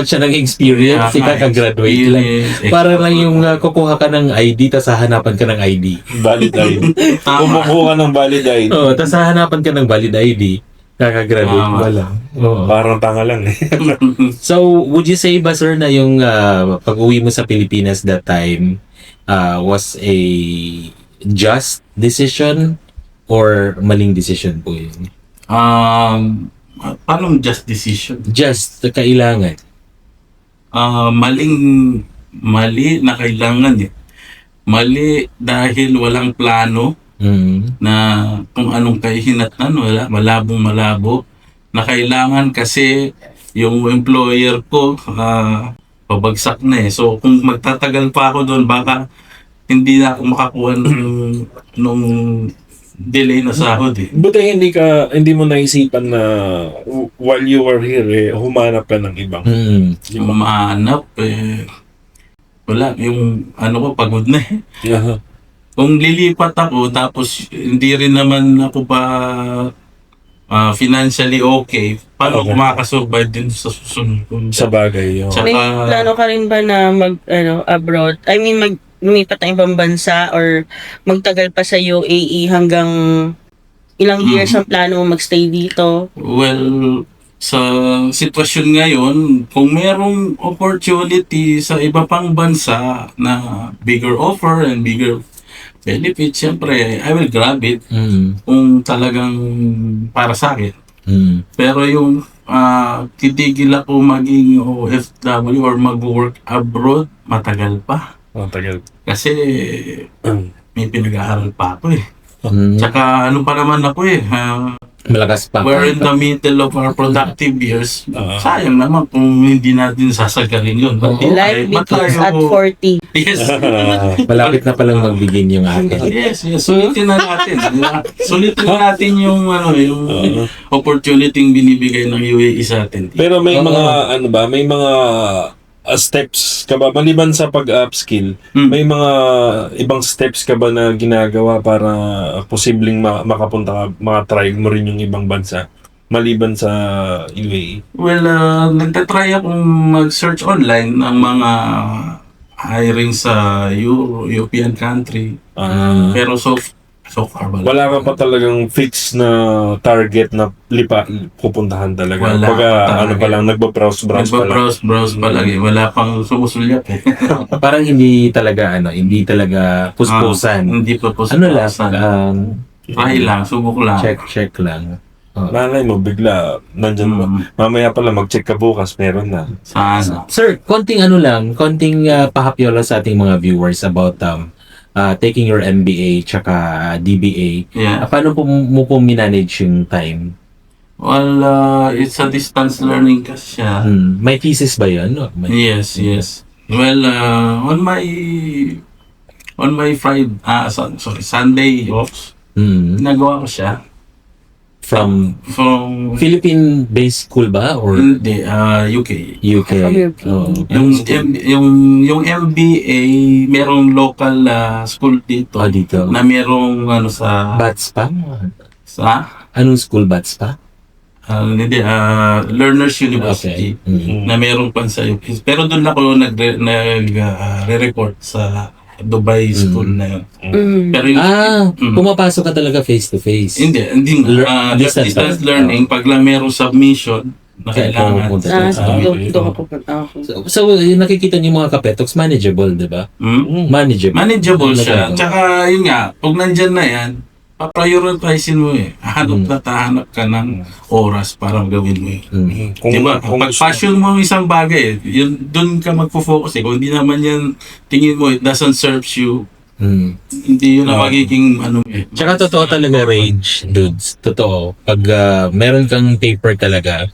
[SPEAKER 2] siya ng experience, kaka-graduate lang. Para lang yung kukuha ka ng ID, tas hahanapan ka ng ID.
[SPEAKER 5] Valid ID. Kumukuha ka ng valid ID.
[SPEAKER 2] Oo, tas hahanapan ka ng valid ID, kaka-graduate mo lang. Oo.
[SPEAKER 5] Parang tanga lang eh.
[SPEAKER 2] So, would you say ba, sir, na yung pag-uwi mo sa Pilipinas that time was a just decision or maling decision po yun?
[SPEAKER 1] Paano just decision?
[SPEAKER 2] Just, kailangan.
[SPEAKER 1] Mali na kailangan eh. Mali dahil walang plano na kung anong kahihinatnan, malabo na kailangan kasi yung employer ko pabagsak na eh. So kung magtatagal pa ako doon, baka hindi na ako makakuha nung delay na sahod eh.
[SPEAKER 5] Buti hindi mo naisipan na while you were here, humanap ka ng ibang.
[SPEAKER 1] Yung mahanap wala. Yung ko, pagod na eh.
[SPEAKER 5] Yeah.
[SPEAKER 1] Kung lilipat ako, tapos hindi rin naman ako pa financially okay, paano
[SPEAKER 5] Okay.
[SPEAKER 1] kumakasurvive din sa susunod ko?
[SPEAKER 5] Sa bagay.
[SPEAKER 1] Tsaka-
[SPEAKER 3] May plano ka rin ba na abroad? I mean, lumipat ng ibang bansa or magtagal pa sa UAE hanggang ilang years ang plano mo magstay dito?
[SPEAKER 1] Well, sa sitwasyon ngayon, kung merong opportunity sa iba pang bansa na bigger offer and bigger benefit, syempre, I will grab it kung talagang para sa akin. Pero yung titigil ako maging OFW or mag-work abroad, matagal pa.
[SPEAKER 5] Tagal.
[SPEAKER 1] Kasi may pinag-aaral pa ako eh. Tsaka ano pa naman ako eh,
[SPEAKER 2] Malakas pa.
[SPEAKER 1] we're in the middle of our productive years. Sayang naman kung hindi natin sasagalin yun.
[SPEAKER 3] Life begins at 40.
[SPEAKER 1] Yes.
[SPEAKER 2] Malapit na palang magbigin yung akin.
[SPEAKER 1] Yes, sulitin na natin. Sulitin na natin yung yung opportunity binibigay ng UAE sa atin.
[SPEAKER 5] Pero may mga may mga steps ka ba maliban sa pag-upskill? May mga ibang steps ka ba na ginagawa para posibleng makapunta ka, maka-try mo rin yung ibang bansa maliban sa UAE?
[SPEAKER 1] Well, nagtatry akong mag-search online ng mga hiring sa European country. Pero so far,
[SPEAKER 5] Wala ka pa talagang fix na target na pupuntahan talaga.
[SPEAKER 1] Wala
[SPEAKER 5] Pagka
[SPEAKER 1] pa talaga.
[SPEAKER 5] pa lang, nagbabrowse pa lang.
[SPEAKER 1] Nagbabrowse pa lang eh. Wala pang sumusulyap eh.
[SPEAKER 2] Parang hindi talaga puspusan.
[SPEAKER 1] Hindi pa po
[SPEAKER 2] Ano lang,
[SPEAKER 1] try lang, subok lang.
[SPEAKER 2] check lang.
[SPEAKER 5] Malay mo, bigla, nandyan mo. Mamaya pala, mag-check ka bukas, meron na.
[SPEAKER 1] Sana.
[SPEAKER 2] Sir, konting pahapyola sa ating mga viewers about taking your MBA tsaka DBA.
[SPEAKER 1] Yeah.
[SPEAKER 2] Paano mo po minanage yung time?
[SPEAKER 1] Well, it's a distance learning kasi siya.
[SPEAKER 2] May thesis ba yun? No?
[SPEAKER 1] Yes. Well, on my Sunday off, nagawa ko siya.
[SPEAKER 2] From
[SPEAKER 1] From
[SPEAKER 2] Philippine-based school ba? Or
[SPEAKER 1] hindi, UK.
[SPEAKER 2] UK? Oh.
[SPEAKER 1] Yung MBA, merong local school dito.
[SPEAKER 2] Dito.
[SPEAKER 1] Na merong sa
[SPEAKER 2] Bats pa? Anong school bats pa?
[SPEAKER 1] hindi, Learners University.
[SPEAKER 2] Okay.
[SPEAKER 1] Na merong pan sa UK. Pero doon ako nagre-report sa Dubai school na yun. Pero
[SPEAKER 2] pumapasok ka talaga face-to-face.
[SPEAKER 1] hindi distance learning. Pag lang merong submission na kailangan.
[SPEAKER 3] Doon ka pupunta.
[SPEAKER 2] So, yung nakikita niyo mga kapetoks, manageable, di ba? Manageable
[SPEAKER 1] Siya. Tsaka yun nga, pag nandyan na yan, paprioritizein mo eh. Hanap ka ng oras para gawin mo eh. Diba? Pag passion mo ang isang bagay, yun, dun ka magpo-focus eh. Kung hindi naman yan, tingin mo, it doesn't serve you, hindi yun ang magiging eh.
[SPEAKER 2] Tsaka totoo talaga range, dudes. Totoo. Pag meron kang paper talaga,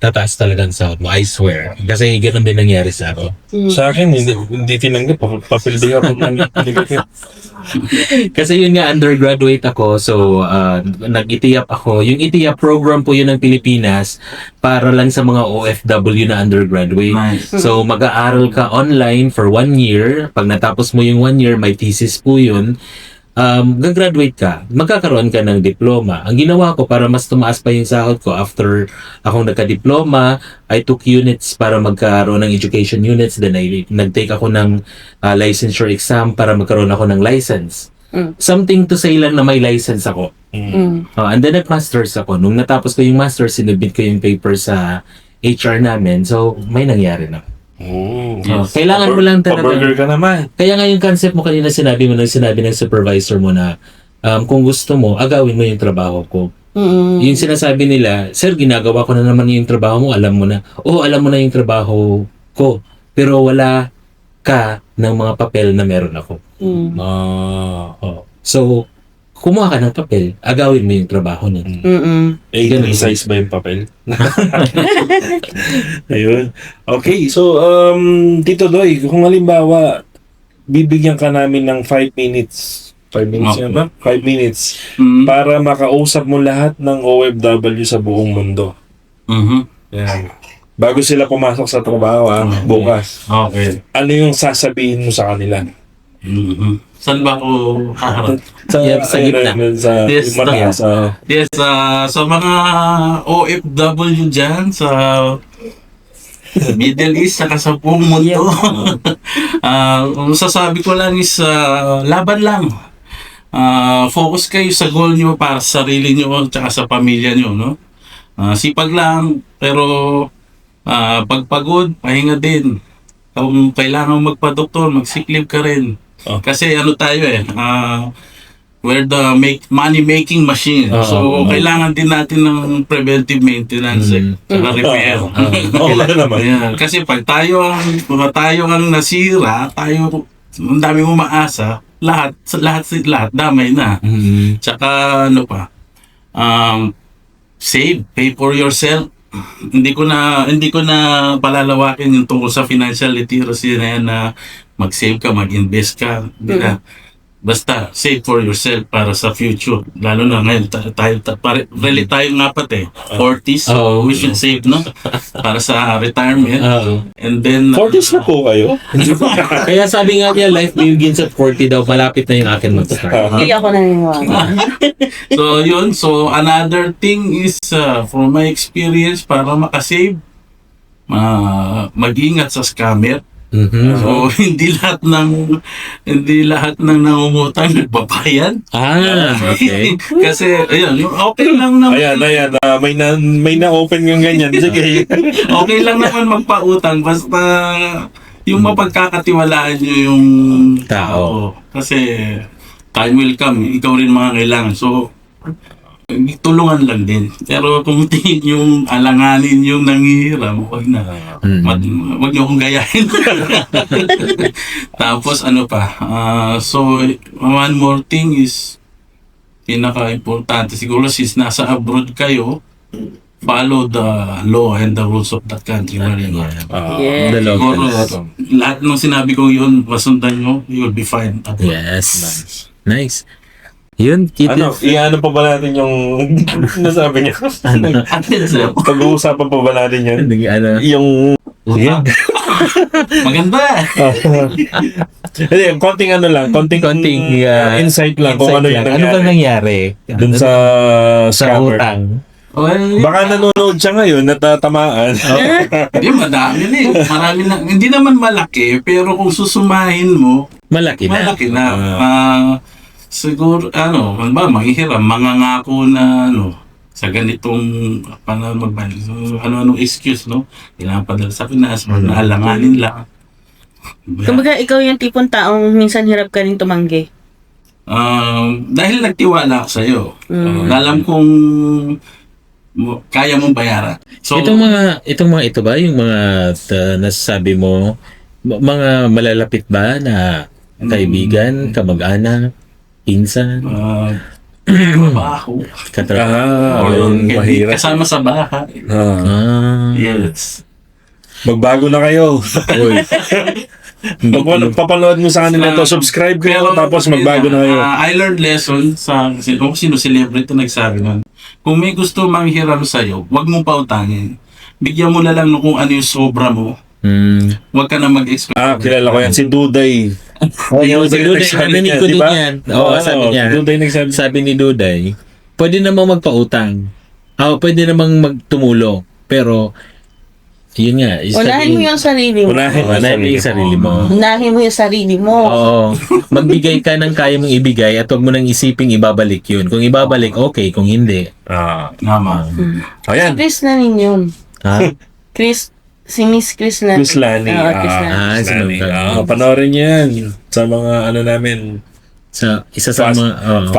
[SPEAKER 2] tataas talaga ang sahod mo. I swear. Kasi ganun din nangyari sa ako.
[SPEAKER 5] Sa akin, hindi tinanggap. Papildi ako.
[SPEAKER 2] Kasi yun nga, undergraduate ako. So, nag-ITIAP ako. Yung ITIAP program po yun ng Pilipinas para lang sa mga OFW na undergraduate.
[SPEAKER 1] Nice.
[SPEAKER 2] So, mag-aaral ka online for 1 year. Pag natapos mo yung 1 year, may thesis po yun. Gagraduate ka, magkakaroon ka ng diploma. Ang ginawa ko para mas tumaas pa yung sahod ko after akong nagka-diploma, I took units para magkaroon ng education units. Then nag-take ako ng licensure exam para magkaroon ako ng license. Something to say lang na may license ako. And then nag-masters ako. Nung natapos ko yung masters, sinubmit ko yung paper sa HR namin. So, may nangyari na. Kailangan mo lang talaga.
[SPEAKER 5] Pa-burger ka naman.
[SPEAKER 2] Kaya nga yung concept mo kanina sinabi ng supervisor mo na kung gusto mo, agawin mo yung trabaho ko. Yung sinasabi nila, sir, ginagawa ko na naman yung trabaho mo, alam mo na. Alam mo na yung trabaho ko. Pero wala ka ng mga papel na meron ako. So, kumuha ka ng papel, agawin mo yung trabaho nun.
[SPEAKER 5] A3 size ba yung papel? Ayun. Okay, so, Tito Doy, kung halimbawa, bibigyan ka namin ng 5 minutes 5 minutes
[SPEAKER 1] Okay.
[SPEAKER 5] yan ba? 5 minutes.
[SPEAKER 1] Mm.
[SPEAKER 5] Para makausap mo lahat ng OFW sa buong mundo.
[SPEAKER 1] Mhm.
[SPEAKER 5] Yan. Bago sila pumasok sa trabaho, bukas.
[SPEAKER 1] Okay.
[SPEAKER 5] Ano yung sasabihin mo sa kanila?
[SPEAKER 1] Mhm. Saan ba ako haharap?
[SPEAKER 2] Sa gitna.
[SPEAKER 5] Sa
[SPEAKER 1] Yes,
[SPEAKER 5] Marias.
[SPEAKER 1] Yes, sa mga OFW dyan, sa Middle East, saka sa buong mundo. Ang masasabi ko lang is, laban lang. Focus kayo sa goal nyo para sa sarili nyo at sa pamilya nyo. No? Sipag lang, pero pagpagod, pahinga din. Kung kailangan magpa-doktor, mag-sick leave ka rin.
[SPEAKER 5] Oh.
[SPEAKER 1] Kasi ano tayo we're the money-making machine. So, kailangan din natin ng preventive maintenance saka repair.
[SPEAKER 5] Okay naman.
[SPEAKER 1] Ayan. Kasi pag tayo ang nasira, ang dami mo maasa, lahat damay na. Tsaka ano pa, save, pay for yourself. Hindi ko na palalawakin yung tungkol sa financial literacy na yan na mag-save ka, mag-invest ka. Hindi na. Basta, save for yourself para sa future. Lalo na ngayon, really tayong apat 40s, so we should save, no? Para sa retirement. And then,
[SPEAKER 5] 40s na po kayo?
[SPEAKER 2] Kaya sabi nga niya, life begins at 40 daw. Malapit na yung akin mag-start.
[SPEAKER 3] Hindi ako naniniwala.
[SPEAKER 1] so yun, so another thing is, from my experience, para makasave, mag-ingat sa scammer. So hindi lahat ng nangungutang nagbabayad.
[SPEAKER 2] Okay.
[SPEAKER 1] Kasi ayun, yung okay lang naman.
[SPEAKER 5] Ayan. May na-open yung ganyan. Sige.
[SPEAKER 1] Okay lang naman magpautang basta yung mapagkakatiwalaan nyo yung tao. Kasi time will come, ikaw rin mga kailangan. So tulungan lang din. Pero kung tingin yung alanganin yung nangihiram, wag na. Wag nyo akong gayahin. Tapos ano pa, so one more thing is pinaka-importante siguro since nasa abroad kayo, follow the law and the rules of that country where you are.
[SPEAKER 3] Yes.
[SPEAKER 2] The
[SPEAKER 1] Siguro,
[SPEAKER 2] locals.
[SPEAKER 1] lahat ng sinabi ko yun, pasundan nyo, you will be fine.
[SPEAKER 2] Yes. Nice. Yun,
[SPEAKER 5] Iano pa ba natin yung nasabi niya? Pag-uusapan pa ba natin yun? Yung...
[SPEAKER 1] Maganda.
[SPEAKER 5] Hindi, konting insight lang kung ano yung nangyari.
[SPEAKER 2] Ano bang nangyari?
[SPEAKER 5] Dun sa scammer.
[SPEAKER 2] utang.
[SPEAKER 1] Well,
[SPEAKER 5] Baka nanonood siya ngayon, natatamaan.
[SPEAKER 1] hindi, madami na Marami na. Hindi naman malaki, pero kung susumahin mo,
[SPEAKER 2] Malaki na.
[SPEAKER 1] Siguro, manghihiram, mangangako na, sa ganitong panahon magbayad. So, ano excuse, no? Kailangan padala sa Pinas, naalanganin lang.
[SPEAKER 3] Kumbaga, ikaw yung tipong taong minsan hirap ka rin tumanggi.
[SPEAKER 1] Dahil nagtiwala ako sa'yo, alam kong kaya mong bayaran. So,
[SPEAKER 2] Itong mga ito ba yung mga nasasabi mo, mga malalapit ba na kaibigan, kamag-anak, pinsan,
[SPEAKER 1] trabaho.
[SPEAKER 5] Mahirap.
[SPEAKER 1] Kasama sa bahay. Yes.
[SPEAKER 5] Magbago na kayo. Papanood mo sa kanila to. Subscribe kayo, tapos magbago na kayo.
[SPEAKER 1] I learned lesson kung sino celebrity nagsabi nun. Kung may gusto manghiram sa'yo, huwag mong pautangin. Bigyan mo na lang kung ano yung sobra mo. Huwag ka na mag-expect.
[SPEAKER 5] Kilala ko yan. Si Duday.
[SPEAKER 2] Narinig ko din yan. Oo, sabi niya.
[SPEAKER 5] Duday nagsabi.
[SPEAKER 2] Sabi ni Duday, pwede namang magpautang. Pwede namang magtumulo. Pero, yun nga.
[SPEAKER 3] Unahin mo yung sarili mo.
[SPEAKER 2] Unahin mo yung sarili mo.
[SPEAKER 3] Unahin mo yung sarili mo.
[SPEAKER 2] Oo. Magbigay ka ng kaya mong ibigay at huwag mo nang isiping ibabalik yun. Kung ibabalik, okay. Kung hindi.
[SPEAKER 1] Naman.
[SPEAKER 5] Ayan.
[SPEAKER 3] Chris na rin yun.
[SPEAKER 2] Ha?
[SPEAKER 3] Si Miss Chris na.
[SPEAKER 5] Chris Lani.
[SPEAKER 3] Chris Lani.
[SPEAKER 2] Sinunod ka.
[SPEAKER 5] Panoorin niyo yan sa mga namin.
[SPEAKER 2] Sa isa sa mga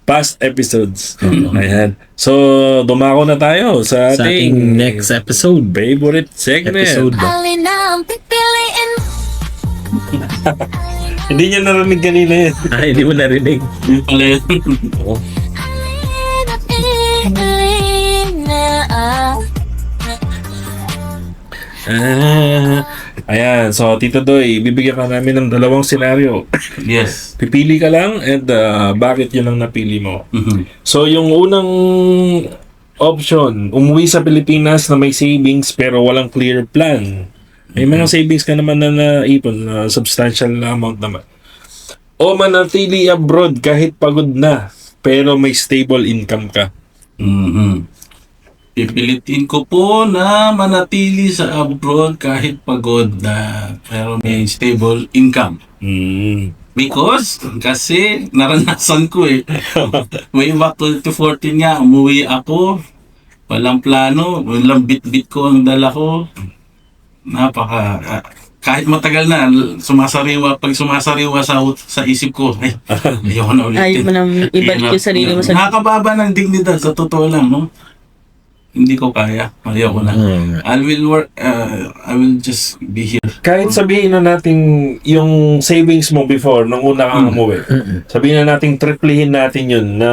[SPEAKER 5] past episodes. Ayan. So, dumako na tayo sa
[SPEAKER 2] sa ating next episode.
[SPEAKER 5] favorite segment.
[SPEAKER 2] Episode ba?
[SPEAKER 4] Alin ang pipiliin
[SPEAKER 5] Hindi niya narinig kanina yun.
[SPEAKER 2] Hindi mo narinig.
[SPEAKER 1] Yung pala yun.
[SPEAKER 4] Alin ang pipiliin na
[SPEAKER 5] Ayan, so Tito Doy, bibigyan ka namin ng dalawang senaryo.
[SPEAKER 1] Yes.
[SPEAKER 5] Pipili ka lang and bakit yun ang napili mo.
[SPEAKER 1] Mhm.
[SPEAKER 5] So yung unang option, umuwi sa Pilipinas na may savings pero walang clear plan. May mga savings ka naman na naipon na substantial na amount naman. O manatili abroad kahit pagod na pero may stable income ka.
[SPEAKER 1] Mhm. Pipilitin ko po na manatili sa abroad kahit pagod na pero may stable income. Because, kasi naranasan ko eh. Way back 2014 nga, umuwi ako. Walang plano, walang bit-bit ko ang dala ko. Kahit matagal na, pag sumasariwa sa isip ko, ay, ayoko na ulit.
[SPEAKER 3] Ayaw mo nang ibalik yung sarili mo sa...
[SPEAKER 1] Nakakababa ng dignidad, sa totoo lang, no? Hindi ko kaya. Ayoko na. I will just be here.
[SPEAKER 5] Kahit sabihin na natin yung savings mo before nung una kang umuwi. Sabihin na natin triplihin natin yun na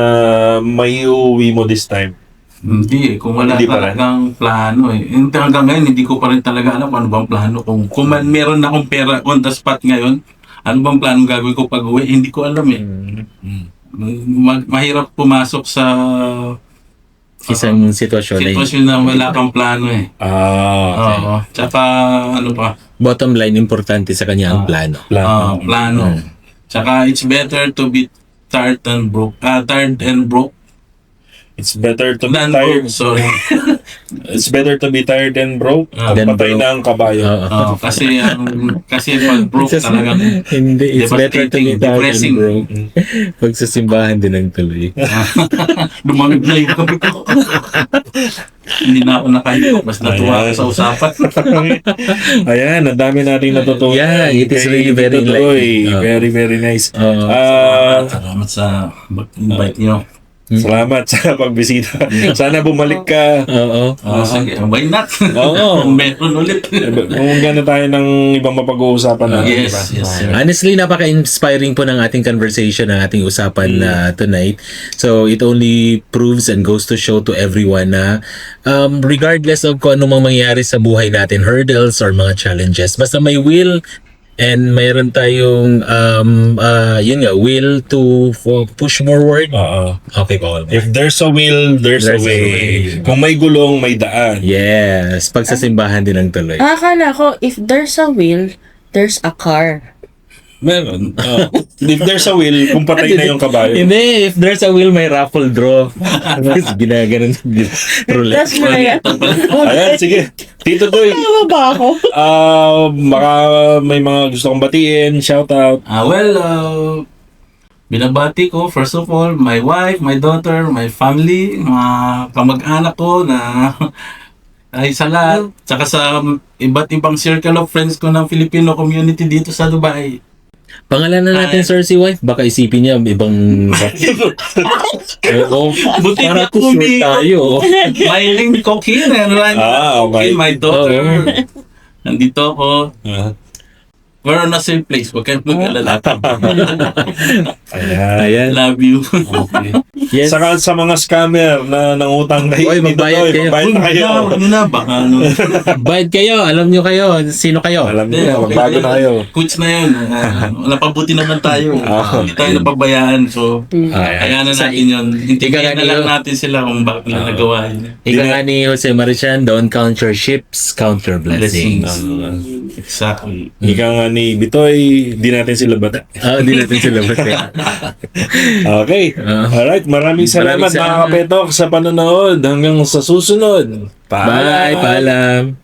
[SPEAKER 5] may uwi mo this time.
[SPEAKER 1] Hindi eh. Kung wala
[SPEAKER 5] Hindi pa rin.
[SPEAKER 1] talagang plano eh. Hanggang ngayon, hindi ko pa rin talaga alam kung ano bang plano. Kung meron akong pera on the spot ngayon, ano bang plano gagawin ko pag uwi, hindi ko alam eh. Mahirap pumasok sa
[SPEAKER 2] Isang sitwasyon ay
[SPEAKER 1] na wala kang plano eh. Oo. Tsaka ano pa?
[SPEAKER 2] bottom line, importante sa kanya ang plano.
[SPEAKER 1] Plano. Tsaka it's better to be tired and broke. Tired and broke
[SPEAKER 5] It's better to be
[SPEAKER 1] than
[SPEAKER 5] tired.
[SPEAKER 1] broke. Sorry.
[SPEAKER 5] It's better to be tired and broke.
[SPEAKER 2] Than
[SPEAKER 5] Patay
[SPEAKER 2] broke.
[SPEAKER 5] na ang kabayo.
[SPEAKER 1] Kasi pag broke talaga.
[SPEAKER 2] Hindi, it's better to be tired and
[SPEAKER 1] Depressing.
[SPEAKER 2] broke. Pag sa simbahan din ang tuloy.
[SPEAKER 1] Lumamig na yung gabi ko. Hindi na ako nakahipo. Mas natuwa ako sa usapan.
[SPEAKER 5] Ayan, ang dami nating natutunan.
[SPEAKER 2] Yeah, it is
[SPEAKER 5] Kay
[SPEAKER 2] really very
[SPEAKER 5] Tito Doy.
[SPEAKER 2] enlightening.
[SPEAKER 5] Very, very nice.
[SPEAKER 1] Salamat sa invite nyo.
[SPEAKER 5] Salamat sa pagbisita. Sana bumalik ka.
[SPEAKER 2] Oo.
[SPEAKER 1] Sige, why not?
[SPEAKER 5] Oo.
[SPEAKER 1] Meron ulit.
[SPEAKER 5] Kung gano'n tayo ng ibang mapag-uusapan natin.
[SPEAKER 1] Yes, yes, sir.
[SPEAKER 2] Honestly, napaka-inspiring po ng ating conversation, ng ating usapan tonight. So, it only proves and goes to show to everyone na regardless of kung ano mang mangyayari sa buhay natin, hurdles or mga challenges, basta may will and mayroon tayong yun nga, will to push forward. Okay po.
[SPEAKER 5] If there's a will, there's a
[SPEAKER 2] There's a
[SPEAKER 5] way.
[SPEAKER 2] way.
[SPEAKER 5] Kung may gulong, may daan.
[SPEAKER 2] Yes, pag sa simbahan din ang tuloy.
[SPEAKER 3] Akala ko, if there's a will, there's a car.
[SPEAKER 5] Meron. If there's a will, kung patay na yung kabayo.
[SPEAKER 2] Hindi, if there's a will, may raffle draw. Tapos ginaganon roulette.
[SPEAKER 3] That's my...
[SPEAKER 5] Ayan, sige. Tito Doy.
[SPEAKER 3] Tama ba ako?
[SPEAKER 5] Baka may mga gusto kong batiin. Shout out.
[SPEAKER 1] Binabati ko, first of all, my wife, my daughter, my family, mga kamag-anak ko na ay sa lahat. Tsaka sa iba't ibang circle of friends ko ng Filipino community dito sa Dubai.
[SPEAKER 2] Pangalan na natin, sir, si wife. Baka isipin niya ibang...
[SPEAKER 1] Buti
[SPEAKER 2] para
[SPEAKER 1] na
[SPEAKER 2] to sure
[SPEAKER 1] kung
[SPEAKER 2] tayo.
[SPEAKER 1] Mylene Coquin and Ryan
[SPEAKER 5] okay.
[SPEAKER 1] Coquin, my daughter. Nandito ako. We're on a safe place. Huwag kayong mag-alala.
[SPEAKER 2] Ayan.
[SPEAKER 1] Love you.
[SPEAKER 2] Yes.
[SPEAKER 5] Saka sa mga scammer na nangutang kay
[SPEAKER 2] Oy,
[SPEAKER 5] Tito
[SPEAKER 2] magbayad
[SPEAKER 5] Doy,
[SPEAKER 2] kayo.
[SPEAKER 5] magbayad na kayo.
[SPEAKER 1] Ano na, baka ano.
[SPEAKER 2] Bayad kayo. Alam nyo kayo. Sino kayo?
[SPEAKER 5] Alam
[SPEAKER 1] Hindi,
[SPEAKER 5] niyo,
[SPEAKER 1] okay
[SPEAKER 5] magbago
[SPEAKER 1] na
[SPEAKER 5] na kayo.
[SPEAKER 1] Coach na yun. Wala pabuti naman tayo. Hindi tayo napabayaan. So, kaya na natin yun. Hintigayan na lang natin sila kung bakit nila nagawa yun.
[SPEAKER 2] Ika nga ni Jose Marichan, don't count your ships, count your blessings.
[SPEAKER 1] Exactly.
[SPEAKER 5] Ika nga ni Bitoy, di natin sila bata.
[SPEAKER 2] Di natin sila basta.
[SPEAKER 5] Okay. Alright, maraming salamat mga kapetok sa panonood. Hanggang sa susunod.
[SPEAKER 2] Bye, paalam.